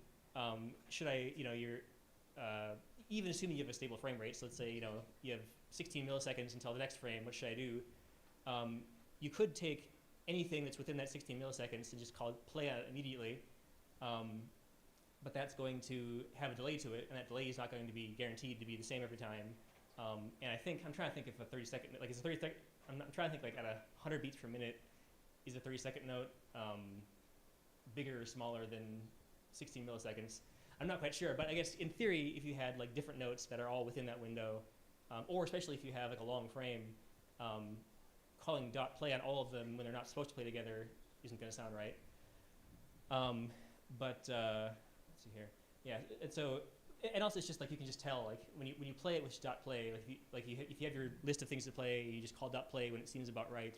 Should I you're even assuming you have a stable frame rate, so let's say you have 16 milliseconds until the next frame. What should I do? You could take anything that's within that 16 milliseconds and just play on it immediately, but that's going to have a delay to it, and that delay is not going to be guaranteed to be the same every time. And I'm trying to think if a 30-second, like is a 30-second, I'm trying to think like at 100 beats per minute, is a 30-second note bigger or smaller than 16 milliseconds? I'm not quite sure, but I guess in theory, if you had like different notes that are all within that window, or especially if you have like a long frame, calling dot play on all of them when they're not supposed to play together isn't going to sound right. Let's see here. Yeah, and also it's just like you can just tell like when you play it with dot play, if you have your list of things to play, you just call dot play when it seems about right.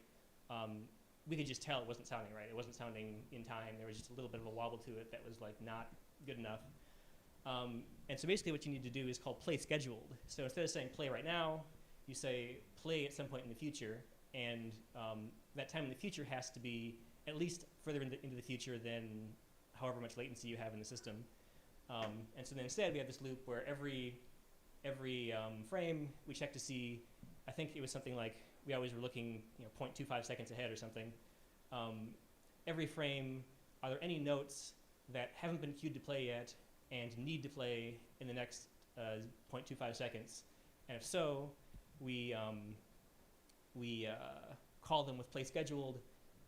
We could just tell it wasn't sounding right. It wasn't sounding in time. There was just a little bit of a wobble to it that was like not good enough. And so basically what you need to do is called play scheduled. So instead of saying play right now, you say play at some point in the future, and that time in the future has to be at least further into the future than however much latency you have in the system. And so then instead we have this loop where every frame we check to see, I think it was something like we always were looking 0.25 seconds ahead or something. Every frame, are there any notes that haven't been queued to play yet and need to play in the next 0.25 seconds? And if so, we call them with play scheduled,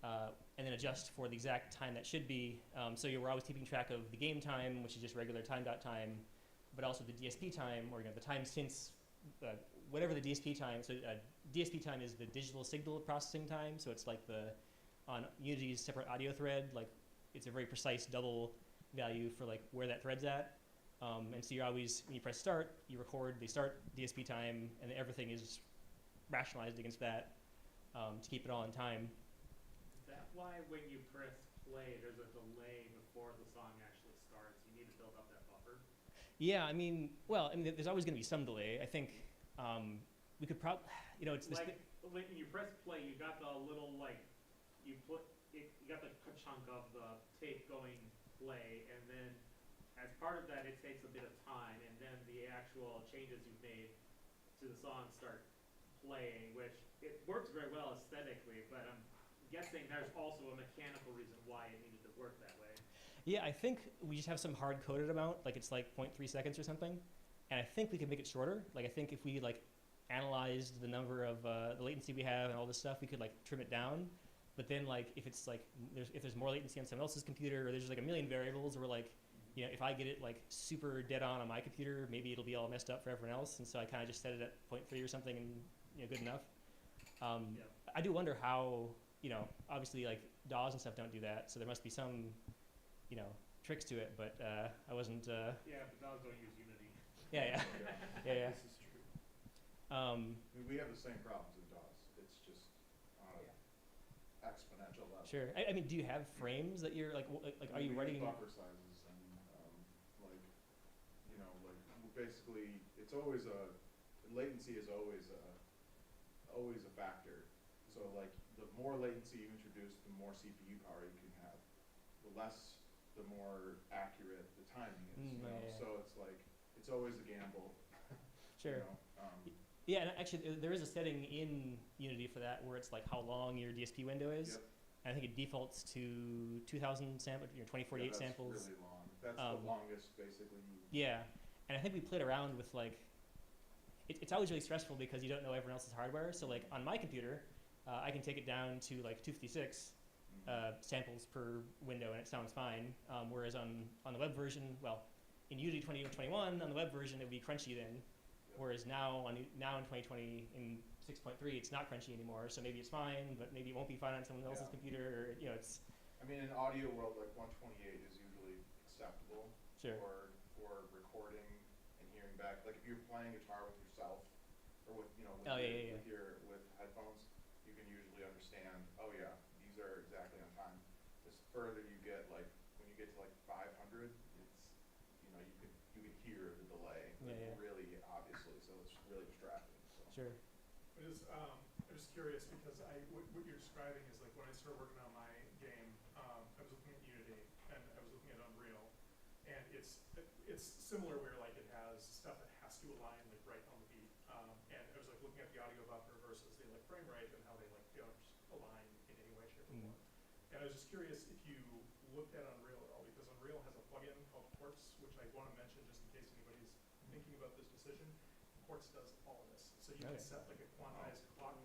and then adjust for the exact time that should be. So we're always keeping track of the game time, which is just regular time, but also the DSP time, or the time since whatever the DSP time. So DSP time is the digital signal processing time. So it's like on Unity's separate audio thread, like it's a very precise double value for like where that thread's at. And so you're always, when you press start, you record the start DSP time, and everything is rationalized against that to keep it all in time. Is that why when you press play, there's a delay before the song actually starts? You need to build up that buffer? Yeah, there's always going to be some delay. I think we could probably, it's this. Like when you press play, you got the little you got the chunk of the tape going play, and then as part of that, it takes a bit of time, and then the actual changes you've made to the song start playing, which it works very well aesthetically, but I'm guessing there's also a mechanical reason why it needed to work that way. Yeah, I think we just have some hard-coded amount, like it's like 0.3 seconds or something, and I think we can make it shorter. Like I think if we analyzed the number of the latency we have and all this stuff, we could trim it down. But then if it's if there's more latency on someone else's computer, or there's a million variables, or you know, if I get it like super dead on my computer, maybe it'll be all messed up for everyone else. And so I kind of just set it at 0.3 or something, and you know, good enough. Yeah. I do wonder how, you know, obviously like DAWs and stuff don't do that, so there must be some, you know, tricks to it. But I wasn't. Yeah, but DAWs don't use Unity. Yeah, yeah. This is true. I I mean, we have the same problems in DAWs. It's just on an exponential level. Sure. I mean, do you have frames that you're like, like are you We writing? use buffer sizes and like, you know, like basically it's always latency is always a factor. So like the more latency you introduce, the more CPU power you can have. The less, the more accurate the timing is. You know? Yeah. So it's like it's always a gamble. Sure. You know? Yeah, and actually, there is a setting in Unity for that where it's like how long your DSP window is. Yep. And I think it defaults to 2,000 samples, 2048 that's samples. Really long. That's the longest, basically. Yeah, and I think we played around with like, it's always really stressful because you don't know everyone else's hardware. So like on my computer, I can take it down to like 256 samples per window, and it sounds fine. Whereas on the web version, well, in Unity 2021 on the web version, it would be crunchy then. Whereas now in 2020 in 6.3, it's not crunchy anymore. So maybe it's fine, but maybe it won't be fine on someone else's computer. Or, you know, it's. I mean, in audio world, like 128 is usually acceptable Sure. for recording and hearing back. Like if you're playing guitar with yourself, or with with headphones, you can usually understand. Oh yeah, these are exactly on time. The further you get, like when you get to like 500, it's you can hear the delay really obviously. So it's really distracting. So. Sure. I'm just curious because what you're describing is like when I started working on my game, I was looking at Unity and I was looking at Unreal, and it's similar where like it has stuff that has to align like right on the beat, and I was like looking at the audio buffer versus the like frame rate and how they like don't align in any way, shape, or form. And I was just curious if you looked at Unreal at all, because Unreal has a plugin called Quartz, which I want to mention just in case anybody's thinking about this decision. Quartz does all of this, so you can set like a quantized clock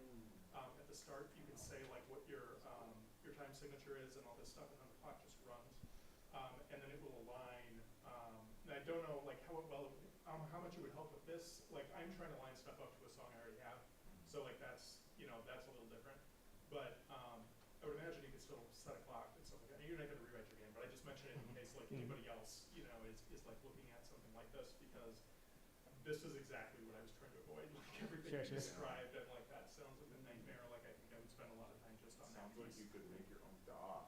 at the start. You can say like what your time signature is and all this stuff, and then the clock just runs, and then it will align. And I don't know like how much it would help with this. Like I'm trying to line stuff up to a song I already have, so like that's a little different. But I would imagine you could still set a clock and stuff like that. And you're not going to rewrite your game, but I just mention it in case like anybody else is like looking at something like this, because this is exactly what I was trying to avoid. Like everything you described, and like that sounds like a nightmare. Like I think I would spend a lot of time just on that. Sounds like you could make your own DAW.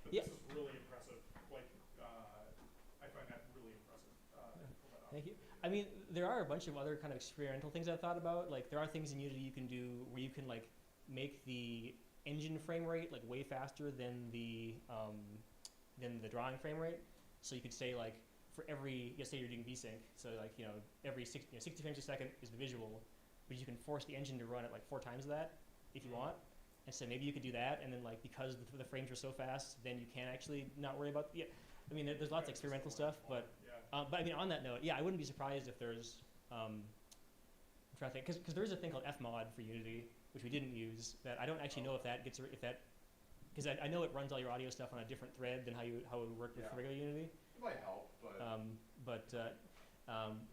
But this is really impressive. Like I find that really impressive. To pull that off. Thank you. I mean, there are a bunch of other kind of experimental things I've thought about. Like there are things in Unity you can do where you can like make the engine frame rate like way faster than the drawing frame rate. So you could say like for every, let's say you're doing VSync, so like every 60 frames a second is the visual, but you can force the engine to run at like 4 times that if you want. And so maybe you could do that, and then like because the frames are so fast, then you can actually not worry about I mean, there's lots of experimental stuff, but I mean, on that note, I wouldn't be surprised if there's I'm trying to think, because there is a thing called fmod for Unity, which we didn't use. That I don't actually know if that because I know it runs all your audio stuff on a different thread than how it would work with regular Unity. It might help, but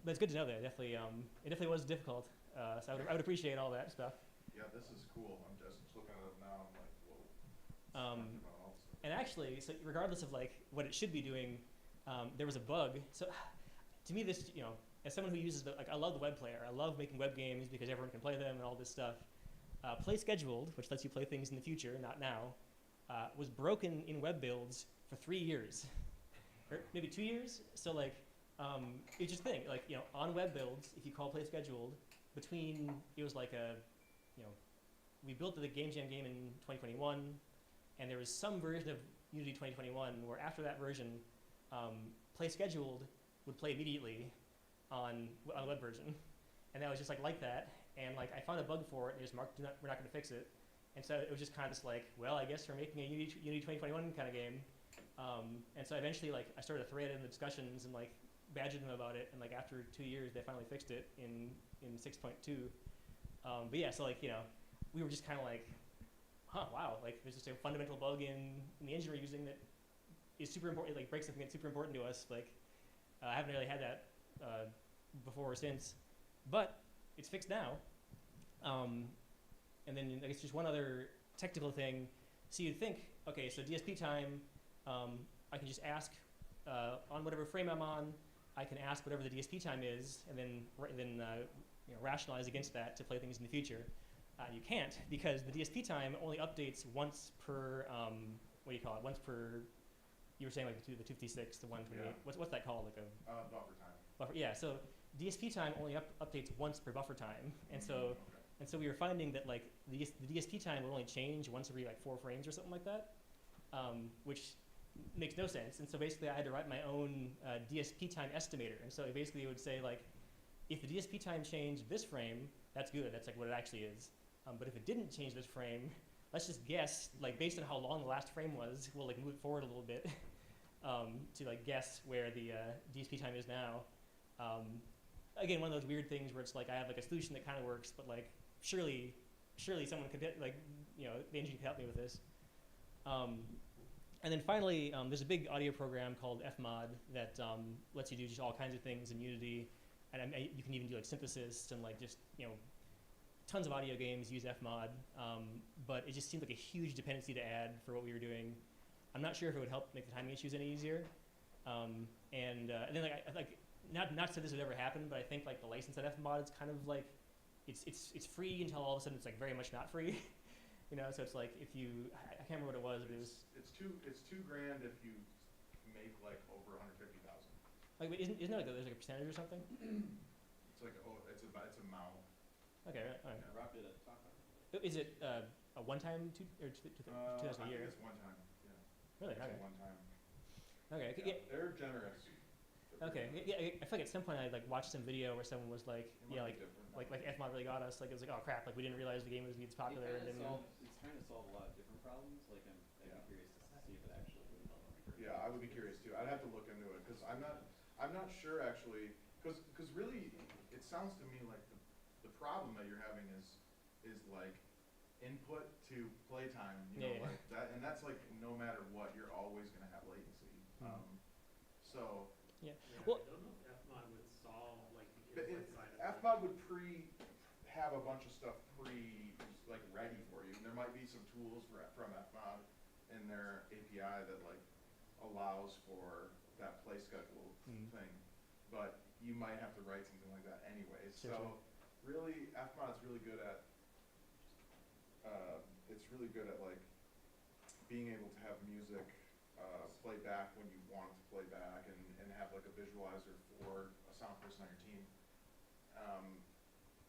but it's good to know that. It definitely was difficult. So I would appreciate all that stuff. Yeah, this is cool. I'm just looking at it now. I'm like, whoa. And actually, so regardless of like what it should be doing, there was a bug. So to me, this as someone who uses I love the web player. I love making web games because everyone can play them and all this stuff. Play Scheduled, which lets you play things in the future, not now, was broken in web builds for 3 years, or maybe 2 years. So like, it's just a thing. Like on web builds, if you call Play Scheduled, it was like we built the Game Jam game in 2021, and there was some version of Unity 2021 where after that version, Play Scheduled would play immediately on the web version, and that was just like that. And like I found a bug for it, and they just marked we're not going to fix it. And so it was just kind of this like, well, I guess we're making a Unity 2021 kind of game. And so eventually like I started a thread in the discussions and like badgered them about it, and like after 2 years they finally fixed it in 6.2. But yeah, so like we were just kind of like, wow, like there's just a fundamental bug in the engine we're using that is super important, like breaks something that's super important to us. Like I haven't really had that before or since, but it's fixed now. And then I guess just one other technical thing. So you'd think, okay, so DSP time, I can just ask on whatever frame I'm on, I can ask whatever the DSP time is, and then rationalize against that to play things in the future. You can't, because the DSP time only updates once per, what do you call it? Once per, you were saying like the 256, the 128. Yeah. What's that called? Like a Buffer time. buffer. Yeah. So DSP time only updates once per buffer time, and so Okay. and so we were finding that like the DSP time would only change once every like 4 frames or something like that, which makes no sense. And so basically, I had to write my own DSP time estimator. And so basically, it would say like, if the DSP time changed this frame, that's good. That's like what it actually is. But if it didn't change this frame, let's just guess, like based on how long the last frame was, we'll like move it forward a little bit to like guess where the DSP time is now. Again, one of those weird things where it's like I have like a solution that kind of works, but like surely someone could like the engine could help me with this. And then finally, there's a big audio program called Fmod that lets you do just all kinds of things in Unity, and you can even do like synthesis and like just tons of audio games use Fmod, but it just seemed like a huge dependency to add for what we were doing. I'm not sure if it would help make the timing issues any easier. And then like not to say this would ever happen, but I think like the license at Fmod is kind of like it's free until all of a sudden it's like very much not free. So it's like if you, I can't remember what it was, but it was. It's $2,000 if you make like over 150,000. Like, isn't there like there's like a percentage or something? It's like it's a amount. Okay, right. All right. Yeah. Rob did a talk on it. Is it a one-time $2,000 a I year? think it's one time. Yeah. Really? It's Okay. one time. Okay. Yeah, they're generous. Okay. Yeah, I feel like at some point I like watched some video where someone was like, It might like be different. Fmod really got us. Like it was like, oh crap, like we didn't realize the game was this popular. And then It's trying to solve a lot of different problems. Like I'd be curious to see if it actually would help. Yeah, I would be curious too. I'd have to look into it because I'm not sure actually. Because really, it sounds to me like the problem that you're having is like input to playtime. Yeah. Like that, and that's like no matter what, you're always gonna have latency. So. yeah. Yeah, Well, I don't know if Fmod would solve like the But input side of it. Fmod would have a bunch of stuff like ready for you. There might be some tools from Fmod in their API that like allows for that play schedule thing, but you might have to write something like that anyways. Sure. Really, Fmod is really good at like being able to have music play back when you want it to play back, and have like a visualizer for a sound person on your team.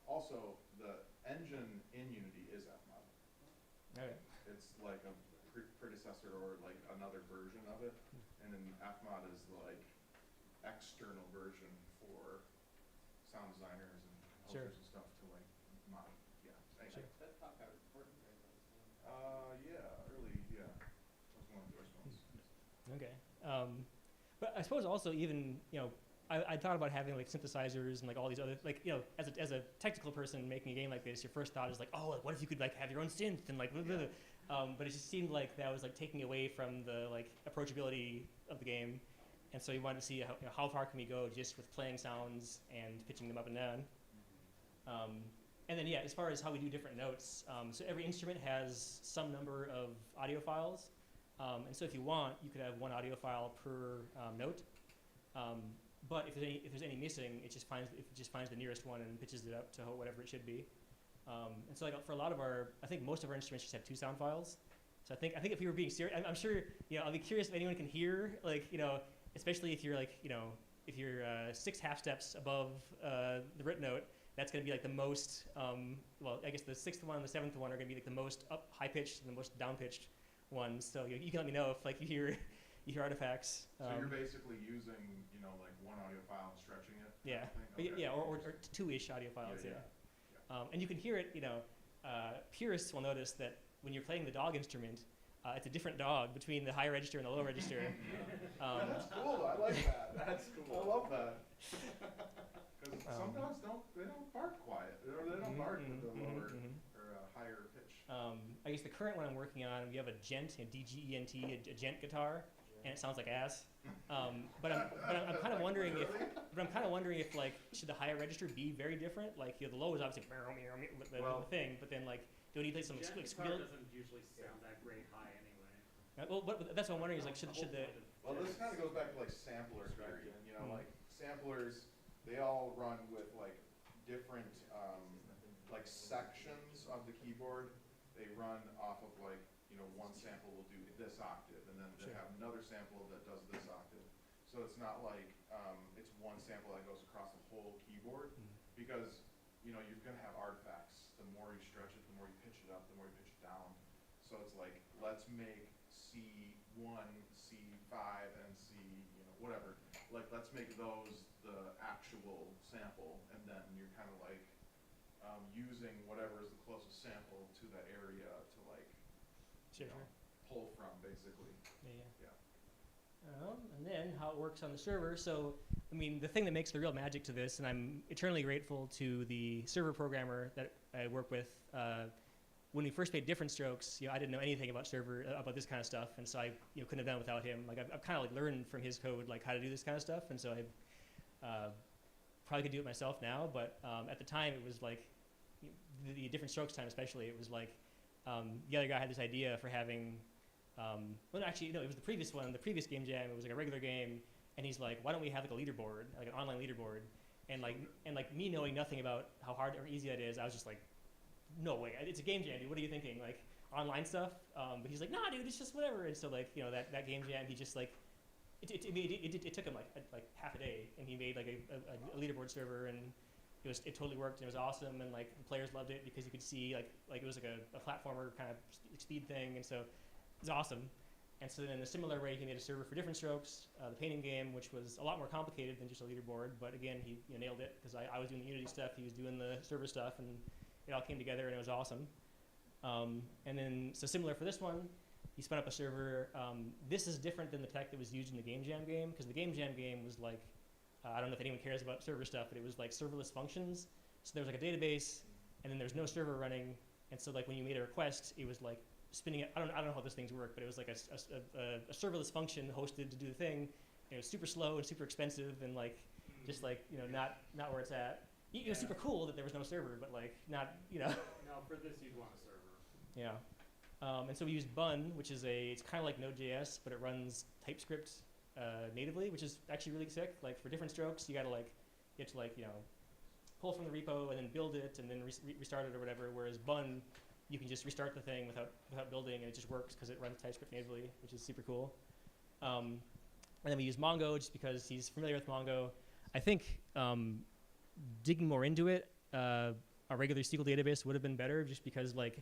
Also, the engine in Unity is Fmod. Okay. It's like a predecessor or like another version of it, and then Fmod is like external version for sound designers and Sure. composers and stuff to like mod. Yeah. Anyway. Sure. That talk got recorded, right? Yeah. That was one of the first ones. Okay. But I suppose also even I thought about having like synthesizers and like all these other like as a technical person making a game like this, your first thought is like, oh, like, what if you could like have your own synth and like blah, blah, blah. But it just seemed like that was like taking away from the like approachability of the game, and so you wanted to see how far can we go just with playing sounds and pitching them up and down. And then as far as how we do different notes, so every instrument has some number of audio files, and so if you want, you could have one audio file per note. But if there's any missing, it just finds the nearest one and pitches it up to whatever it should be. And so like for a lot of I think most of our instruments just have 2 sound files. So I think if we were being serious, I'm sure I'll be curious if anyone can hear especially if you're if you're 6 half steps above the root note. That's going to be like the most, well, I guess the 6th one and the 7th one are going to be like the most high pitched and the most down pitched ones. So you can let me know if like you hear artifacts. So you're basically using like one audio file and stretching it. Yeah, Okay. yeah, or 2-ish audio files. Yeah. And you can hear it. Purists will notice that when you're playing the dog instrument, it's a different dog between the high register and the low register. That's cool. I like that. That's cool. I love that. Because some dogs don't bark quiet, or they don't bark with the lower or higher pitch. I guess the current one I'm working on, we have a gent, a DGENT, a gent guitar, and it sounds like ass. But I'm kind of wondering if like should the higher register be very different? Like the low is obviously the thing, but then like do we need like some Jet like guitar squeal? doesn't usually sound that great high anyway. Well, but that's what I'm wondering is like should the Well, this kind of goes back to like sampler theory. You know, like samplers, they all run with like different like sections of the keyboard. They run off of like, you know, one sample will do this octave, and then they have another sample that does this octave. So it's not like it's one sample that goes across the whole keyboard, because you know you're gonna have artifacts. The more you stretch it, the more you pitch it up, the more you pitch it down. So it's like let's make C1, C5, and C, you know, whatever. Like let's make those the actual sample, and then you're kind of like using whatever is the closest sample to that area to like you know, pull from, basically. Yeah. And then how it works on the server. So, I mean, the thing that makes the real magic to this, and I'm eternally grateful to the server programmer that I work with. When we first made Different Strokes, you know, I didn't know anything about about this kind of stuff, and so I, you know, couldn't have done it without him. Like I've kind of like learned from his code like how to do this kind of stuff, and so I probably could do it myself now. But at the time, it was like the Different Strokes time, especially. It was like the other guy had this idea for having. Well, actually, no, it was the previous one. The previous Game Jam, it was like a regular game, and he's like, "Why don't we have like a leaderboard, like an online leaderboard?" And like me knowing nothing about how hard or easy that is, I was just like, "No way, it's a Game Jam, dude. What are you thinking? Like online stuff?" But he's like, "Nah, dude, it's just whatever." And so like you know that Game Jam, he just like it took him like half a day, and he made like a leaderboard server, and it totally worked, and it was awesome, and like the players loved it because you could see like it was like a platformer kind of speed thing, and so. It's awesome. And so then in a similar way, he made a server for Different Strokes, the painting game, which was a lot more complicated than just a leaderboard. But again, he nailed it because I was doing the Unity stuff, he was doing the server stuff, and it all came together, and it was awesome. And then, so similar for this one, he spun up a server. This is different than the tech that was used in the Game Jam game, because the Game Jam game was like, I don't know if anyone cares about server stuff, but it was like serverless functions. So there was like a database, and then there's no server running. And so like when you made a request, it was like, spinning it. I don't know how those things work, but it was like a serverless function hosted to do the thing. It was super slow and super expensive, and like just like you know not where it's at. It was super cool that there was no server, but like not you know. No, for this you'd want a server. Yeah, and so we used Bun, which is it's kind of like Node.js, but it runs TypeScript natively, which is actually really sick. Like for Different Strokes, you have to like you know pull from the repo and then build it and then restart it or whatever. Whereas Bun, you can just restart the thing without building, and it just works because it runs TypeScript natively, which is super cool. And then we use Mongo just because he's familiar with Mongo. I think digging more into it, a regular SQL database would have been better just because, like,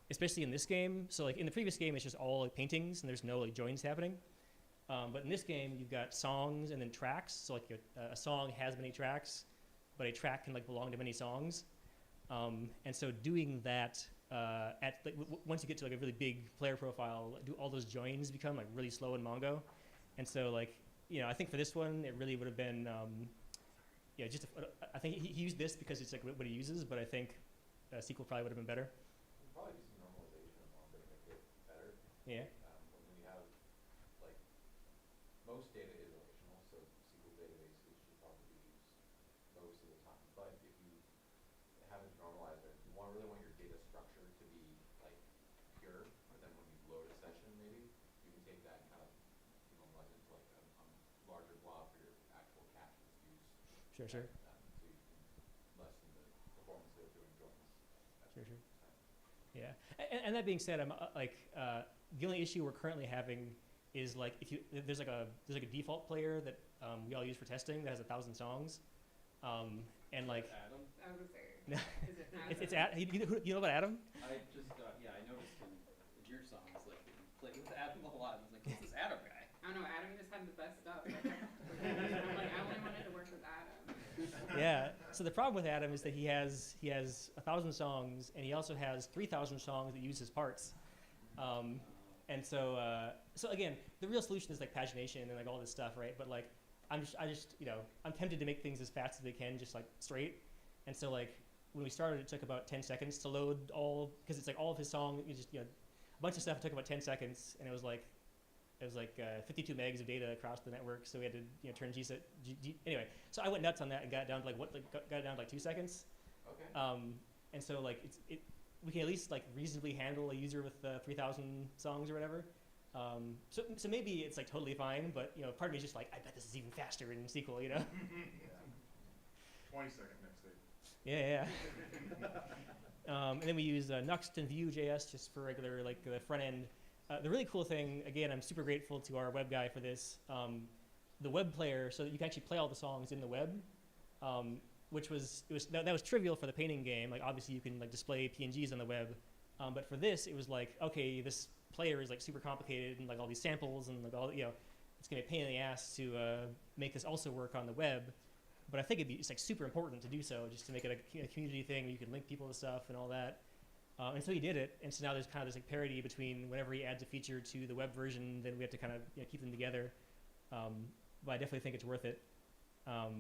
especially in this game. So, like, in the previous game, it's just all like, paintings, and there's no like joins happening. But in this game, you've got songs and then tracks. So, like, a song has many tracks, but a track can like belong to many songs. And so doing that once you get to like a really big player profile, all those joins become like really slow in Mongo. And so like, you know, I think for this one, it really would have been, I think he used this because it's like what he uses, but I think SQL probably would have been better. Probably just some normalization of Mongo to make it better. Yeah. When you have, like, most data is relational, so SQL databases should probably be used most of the time. But if you have it normalized, you really want your data structure to be like pure, but then when you load a session, maybe you can take that and kind of normalize it to like a larger blob for your actual cache that's used. Sure. So you can lessen the performance of doing joins. Sure. Yeah, and that being said, I'm the only issue we're currently having is like there's like a default player that we all use for testing that has 1,000 songs, and like. Adam? I was there. Is it Adam? It's you know about Adam? I just I noticed in your songs like you play with Adam a lot. I was like, who's this Adam guy? I don't know. Adam just had the best stuff. I'm like, I only wanted to work with Adam. Yeah. So the problem with Adam is that he has 1,000 songs, and he also has 3,000 songs that use his parts. And so again, the real solution is like pagination and like all this stuff, right? But like, I'm tempted to make things as fast as they can, just like straight. And so like when we started, it took about 10 seconds to load because it's like all of his song. A bunch of stuff took about 10 seconds, and it was like, it was like 52 megs of data across the network, so we had to turn anyway. So I went nuts on that and got it down to got it down to like 2 seconds. Okay. And so like we can at least like reasonably handle a user with 3,000 songs or whatever. So maybe it's like totally fine, but part of me is just like, I bet this is even faster in SQL, 20-second next stage. Yeah. And then we use Nuxt and Vue.js just for regular like the front end. The really cool thing, again, I'm super grateful to our web guy for this. The web player, so that you can actually play all the songs in the web, that was trivial for the painting game. Like obviously you can like display PNGs on the web, but for this it was like, okay, this player is like super complicated and like all these samples and like all it's gonna be a pain in the ass to make this also work on the web. But I think it's like super important to do so, just to make it a community thing where you can link people to stuff and all that. And so he did it, and so now there's kind of this like parity between whenever he adds a feature to the web version, then we have to kind of keep them together. But I definitely think it's worth it. Let's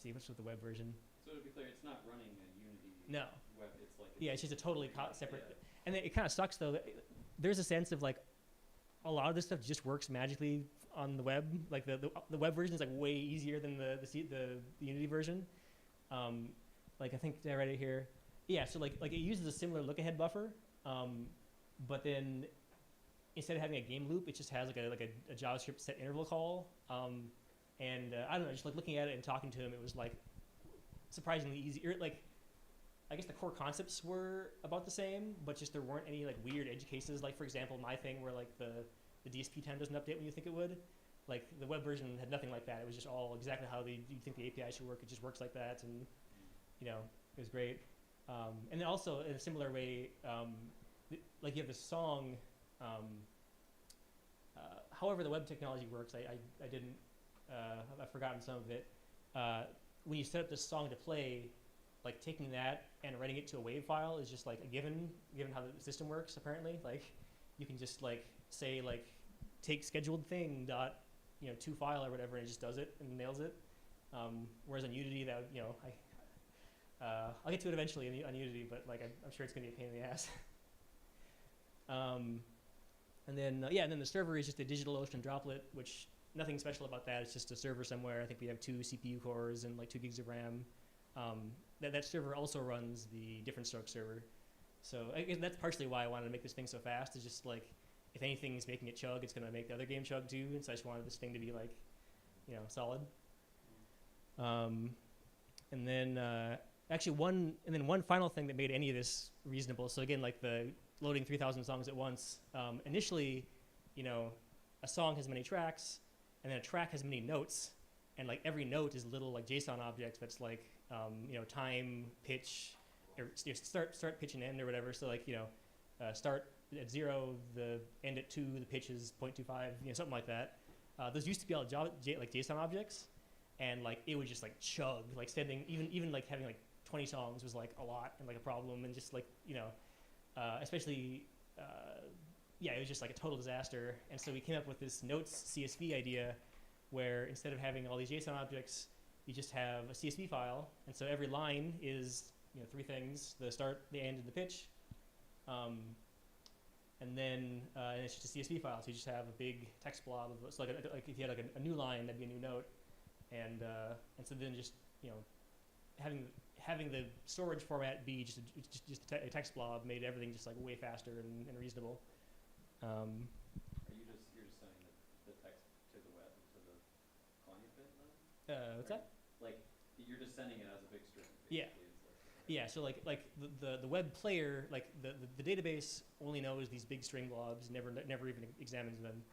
see, what's with the web version? So to be clear, it's not running a Unity No. web. It's like Yeah, it's just a totally separate. Yeah. And it kind of sucks though. There's a sense of like a lot of this stuff just works magically on the web. Like the web version is like way easier than the Unity version. Like I think did I write it here? Yeah. So like it uses a similar look-ahead buffer, but then instead of having a game loop, it just has like a JavaScript set interval call. I don't know, just like looking at it and talking to him, it was like surprisingly easy. Like I guess the core concepts were about the same, but just there weren't any like weird edge cases. Like for example, my thing where like the DSP time doesn't update when you think it would. Like the web version had nothing like that. It was just all exactly how you think the API should work. It just works like that, and it was great. And then also in a similar way, like you have this song. However, the web technology works. I didn't. I've forgotten some of it. When you set up this song to play, like taking that and writing it to a WAV file is just like a given how the system works. Apparently, like you can just like say like take scheduled thing dot to file or whatever, and it just does it and nails it. Whereas on Unity, that would, I'll get to it eventually on Unity, but like I'm sure it's gonna be a pain in the ass. And then the server is just a DigitalOcean droplet, which nothing special about that. It's just a server somewhere. I think we have 2 CPU cores and like 2 gigs of RAM. That server also runs the different stroke server. So I guess that's partially why I wanted to make this thing so fast. Is just like if anything is making it chug, it's gonna make the other game chug too. And so I just wanted this thing to be like, solid. And then actually one final thing that made any of this reasonable. So again, like the loading 3,000 songs at once. Initially, a song has many tracks, and then a track has many notes, and like every note is a little like JSON object that's like time, pitch, or start, pitch, and end or whatever. So like start at 0, the end at 2, the pitch is 0.25, something like that. Those used to be all like JSON objects, and like it would just like chug, like sending even like having like 20 songs was like a lot and like a problem, and just like especially it was just like a total disaster. And so we came up with this notes CSV idea where instead of having all these JSON objects, you just have a CSV file. And so every line is 3 things: the start, the end, and the pitch. And then and it's just a CSV file. So you just have a big text blob of so like if you had like a new line, that'd be a new note. And so then just having the storage format be just a text blob made everything just like way faster and reasonable. You're just sending the text to the web, to the client then? What's that? Like you're just sending it as a big string. Yeah. Yeah. So like the web player, like the database only knows these big string blobs, never even examines them,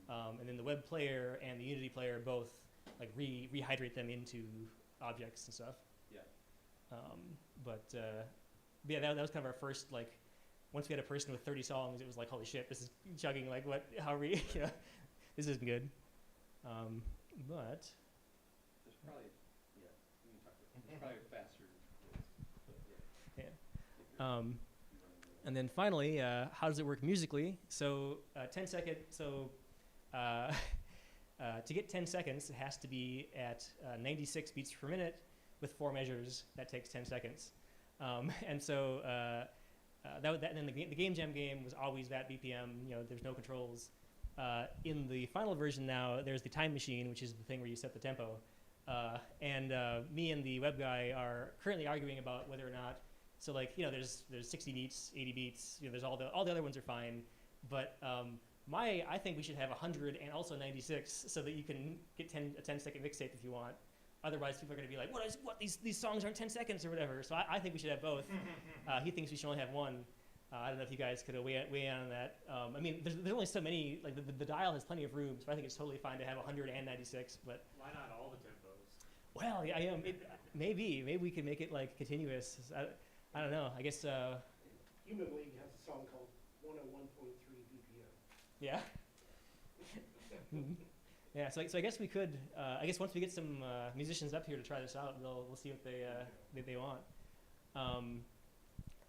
and then the web player and the Unity player both like rehydrate them into objects and stuff. Yeah. That was kind of our first like. Once we had a person with 30 songs, it was like, holy shit, this is chugging. Like, what? How are we? This isn't good. But there's probably we can talk about it. There's probably faster ways, but yeah. And then finally, how does it work musically? So 10 second. So to get 10 seconds, it has to be at 96 beats per minute with 4 measures. That takes 10 seconds. And so and then the Game Jam game was always that BPM. You know, there's no controls. In the final version now, there's the time machine, which is the thing where you set the tempo. And me and the web guy are currently arguing about whether or not. So like, you know, there's 60 beats, 80 beats. You know, there's all the other ones are fine, but I think we should have 100 and also 96 so that you can get a 10-second mixtape if you want. Otherwise, people are going to be like, these songs aren't 10 seconds or whatever. So I think we should have both. He thinks we should only have one. I don't know if you guys could weigh in on that. I mean, there's only so many, like the dial has plenty of room, so I think it's totally fine to have 100 and 96, but. Why not all the tempos? Well, yeah, maybe we could make it like continuous. I don't know, I guess. Human League has a song called 101.3 BPM. Yeah. Yeah, so I guess we could. I guess once we get some musicians up here to try this out, we'll see what they want.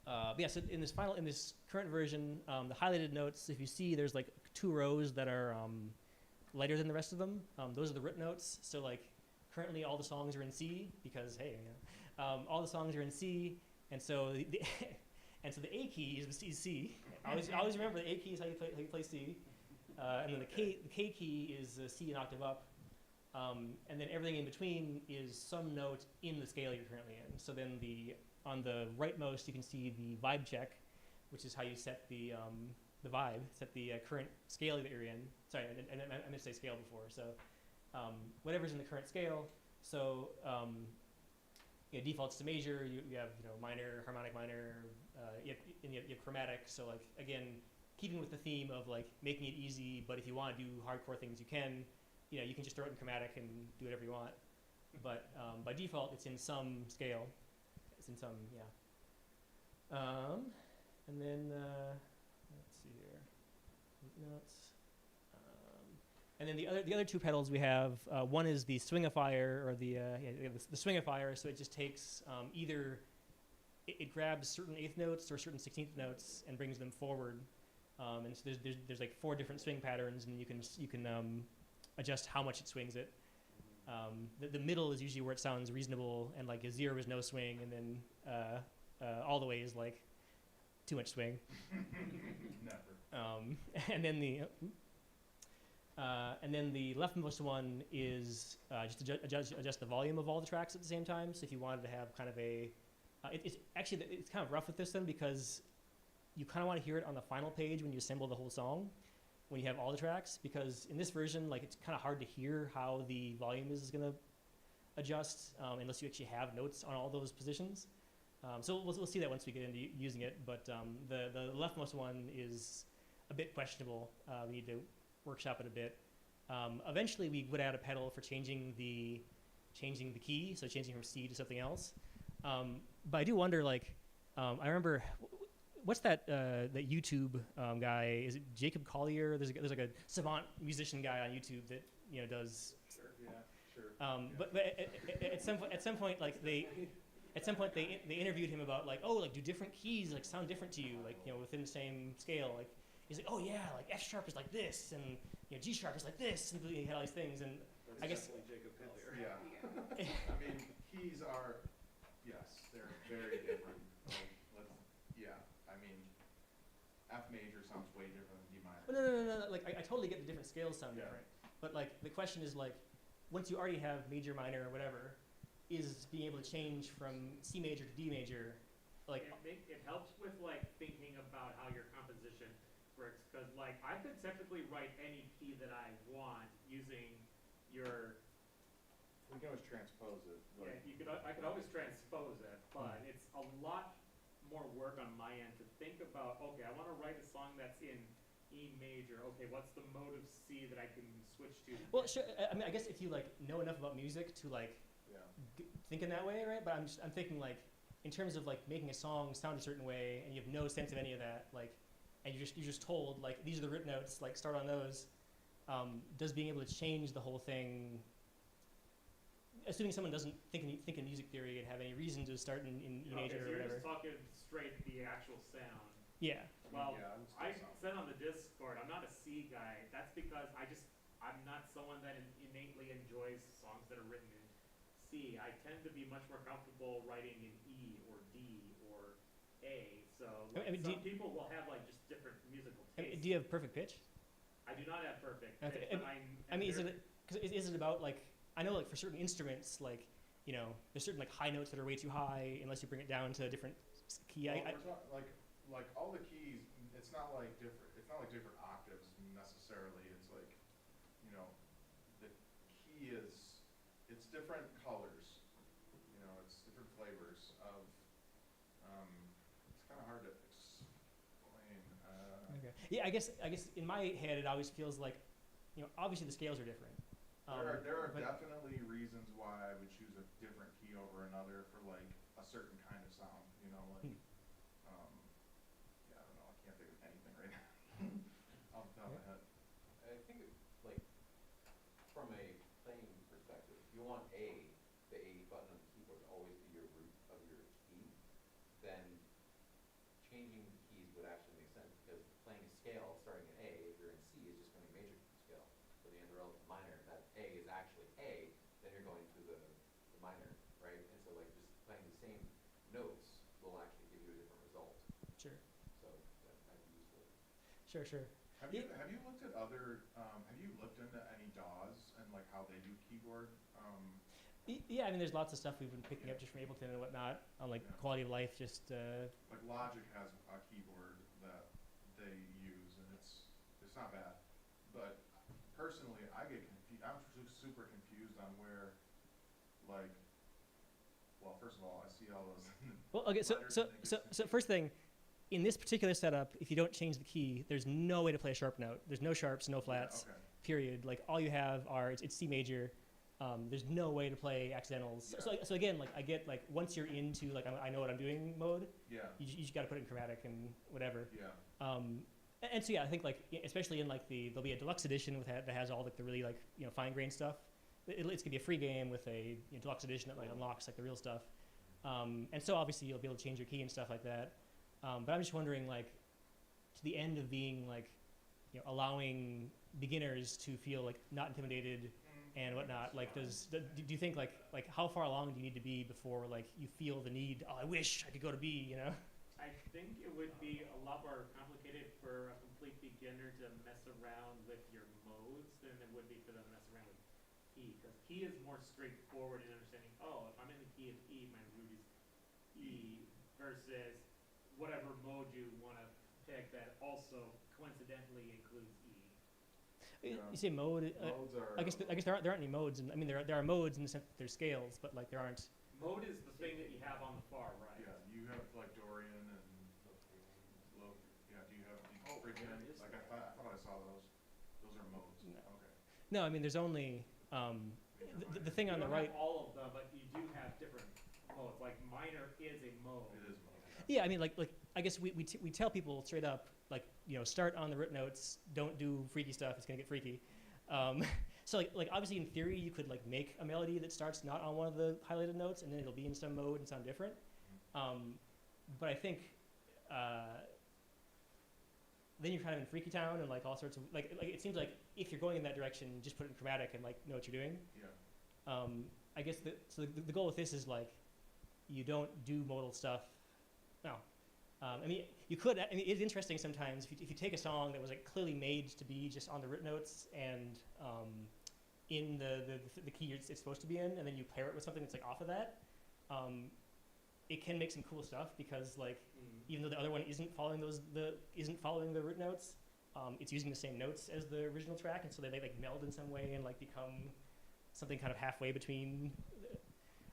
But yeah, so in this current version, the highlighted notes, if you see, there's like 2 rows that are lighter than the rest of them. Those are the root notes. So like currently all the songs are in C because hey, you know, all the songs are in C, and so the A key is C. Always remember the A key is how you play C. And then the K key is C an octave up, and then everything in between is some note in the scale you're currently in. So then on the rightmost you can see the vibe check, which is how you set the vibe, set the current scale that you're in. Sorry, I meant to say scale before. So whatever's in the current scale. So defaults to major. You have minor, harmonic minor. You have chromatic. So like again, keeping with the theme of like making it easy, but if you want to do hardcore things, you can. You can just throw it in chromatic and do whatever you want. But by default, it's in some scale. It's in some, yeah. And then let's see here, notes. And then the other 2 pedals we have. One is the swingifier or the swingifier. So it just takes either it grabs certain 8th notes or certain 16th notes and brings them forward. And so there's like 4 different swing patterns, and you can adjust how much it swings it. The middle is usually where it sounds reasonable, and like a 0 is no swing, and then all the way is like too much swing. Never. And then the leftmost one is just to adjust the volume of all the tracks at the same time. So if you wanted to have kind of it's kind of rough with this one because you kind of want to hear it on the final page when you assemble the whole song, when you have all the tracks, because in this version, like, it's kind of hard to hear how the volume is going to adjust unless you actually have notes on all those positions. So we'll see that once we get into using it, but the leftmost one is a bit questionable. We need to workshop it a bit. Eventually we would add a pedal for changing the key, so changing from C to something else. But I do wonder, like, I remember, what's that YouTube guy? Is it Jacob Collier? There's like a savant musician guy on YouTube that does. Sure. Yeah. Sure. But at some point they interviewed him about like, do different keys like sound different to you, like within the same scale? Like he's like, oh yeah, like F sharp is like this, and G sharp is like this, and he had all these things, and That's I guess definitely Jacob Collier. Yeah. I mean, keys are, yes, they're very different. I mean, F major sounds way different than D minor. Well, no. Like I totally get the different scales sound Yeah. different, but like the question is like, once you already have major, minor, or whatever, is being able to change from C major to D major, like It helps with like thinking about how your composition works, because like I could technically write any key that I want using your. We can always transpose it. Yeah, I could always transpose it, but it's a lot more work on my end to think about. Okay, I want to write a song that's in E major. Okay, what's the mode of C that I can switch to? well, sure. I mean, I guess if you like know enough about music to like Yeah. think in that way, right? But I'm thinking like in terms of like making a song sound a certain way, and you have no sense of any of that, like, and you're just told like these are the root notes, like start on those. Does being able to change the whole thing, assuming someone doesn't think in music theory and have any reason to start in E major so or you're whatever? just talking straight the actual sound. Yeah. Well, Yeah, would I still sound- said on the Discord, I'm not a C guy. That's because I'm not someone that innately enjoys songs that are written in C. I tend to be much more comfortable writing in E or D or A. So I like, mean, do some people will have like just different musical tastes. do you have perfect pitch? I do not have perfect Okay, pitch, but I mean, is it about like, I know like for certain instruments, like, you know, there's certain like high notes that are way too high unless you bring it down to a different key. Well, we're talking like all the keys. It's not like different. It's not like different octaves necessarily. It's like, you know, the key is, it's different colors. You know, it's different flavors of. It's kind of hard to explain. Okay. Yeah, I guess in my head it always feels like, you know, obviously the scales are different. There are but- definitely reasons why I would choose a different key over another for like a certain kind of sound. You know, like. Yeah, I don't know. I can't think of anything right now off the top of my head. I think like from a playing perspective, if you want the A button on the keyboard to always be your root of your key, then changing the keys would actually make sense because playing a scale starting at A, if you're in C, is just going to be major scale. So the end of the relative minor, if that A is actually A, then you're going to the minor, right? And so like just playing the same notes will actually give you a different result. Sure. So that might be useful. Sure. Have you looked at other? Have you looked into any DAWs and like how they do keyboard? Yeah, I mean, there's lots of stuff we've been picking up just from Ableton and whatnot on like Yeah. quality of life. Just Like Logic has a keyboard that they use, and it's not bad. But personally, I get confused. I'm super confused on where, like, well, first of all, I see all those. well, okay. So letters so and so things. so first thing, in this particular setup, if you don't change the key, there's no way to play a sharp note. There's no sharps, no flats. Yeah, okay. Period. Like all you have are it's C major. There's no way to play accidentals. Yeah. So again, like I get like once you're into like I know what I'm doing mode, Yeah. you just got to put it in chromatic and whatever. Yeah. And so yeah, I think like especially in like there'll be a deluxe edition with that has all like the really like fine grained stuff. It's gonna be a free game with a deluxe edition that like unlocks like the real stuff. And so obviously you'll be able to change your key and stuff like that. But I'm just wondering like to the end of being like allowing beginners to feel like not intimidated and whatnot. Like do you think like how far along do you need to be before like you feel the need? Oh, I wish I could go to B. I think it would be a lot more complicated for a complete beginner to mess around with your modes than it would be for them to mess around with key, because key is more straightforward in understanding, oh, if I'm in the key of E, my root is E, versus whatever mode you want to pick that also coincidentally includes E. You say mode. Modes are. I guess there aren't any modes, and I mean there are modes in the sense that there's scales, but like there aren't. Mode is the thing that you have on the far right. Yeah, you have like Dorian and low. Yeah, do you have freaking? Like I thought I saw those. Those are modes. No. Okay. No, I mean there's only the thing on You the don't right. have all of them, but you do have different modes. Like minor is a mode. It is mode. Yeah, I mean like I guess we tell people straight up like start on the root notes, don't do freaky stuff. It's gonna get freaky. So like obviously in theory you could like make a melody that starts not on one of the highlighted notes and then it'll be in some mode and sound different. But I think then you're kind of in freaky town and like all sorts of like it seems like if you're going in that direction, just put it in chromatic and like know what you're doing. Yeah. I guess the goal with this is like you don't do modal stuff. No. I mean, you could. I mean, it's interesting sometimes if you take a song that was like clearly made to be just on the root notes and in the key it's supposed to be in, and then you pair it with something that's like off of that. It can make some cool stuff because like even though the other one isn't following the root notes, it's using the same notes as the original track, and so they like meld in some way and like become something kind of halfway between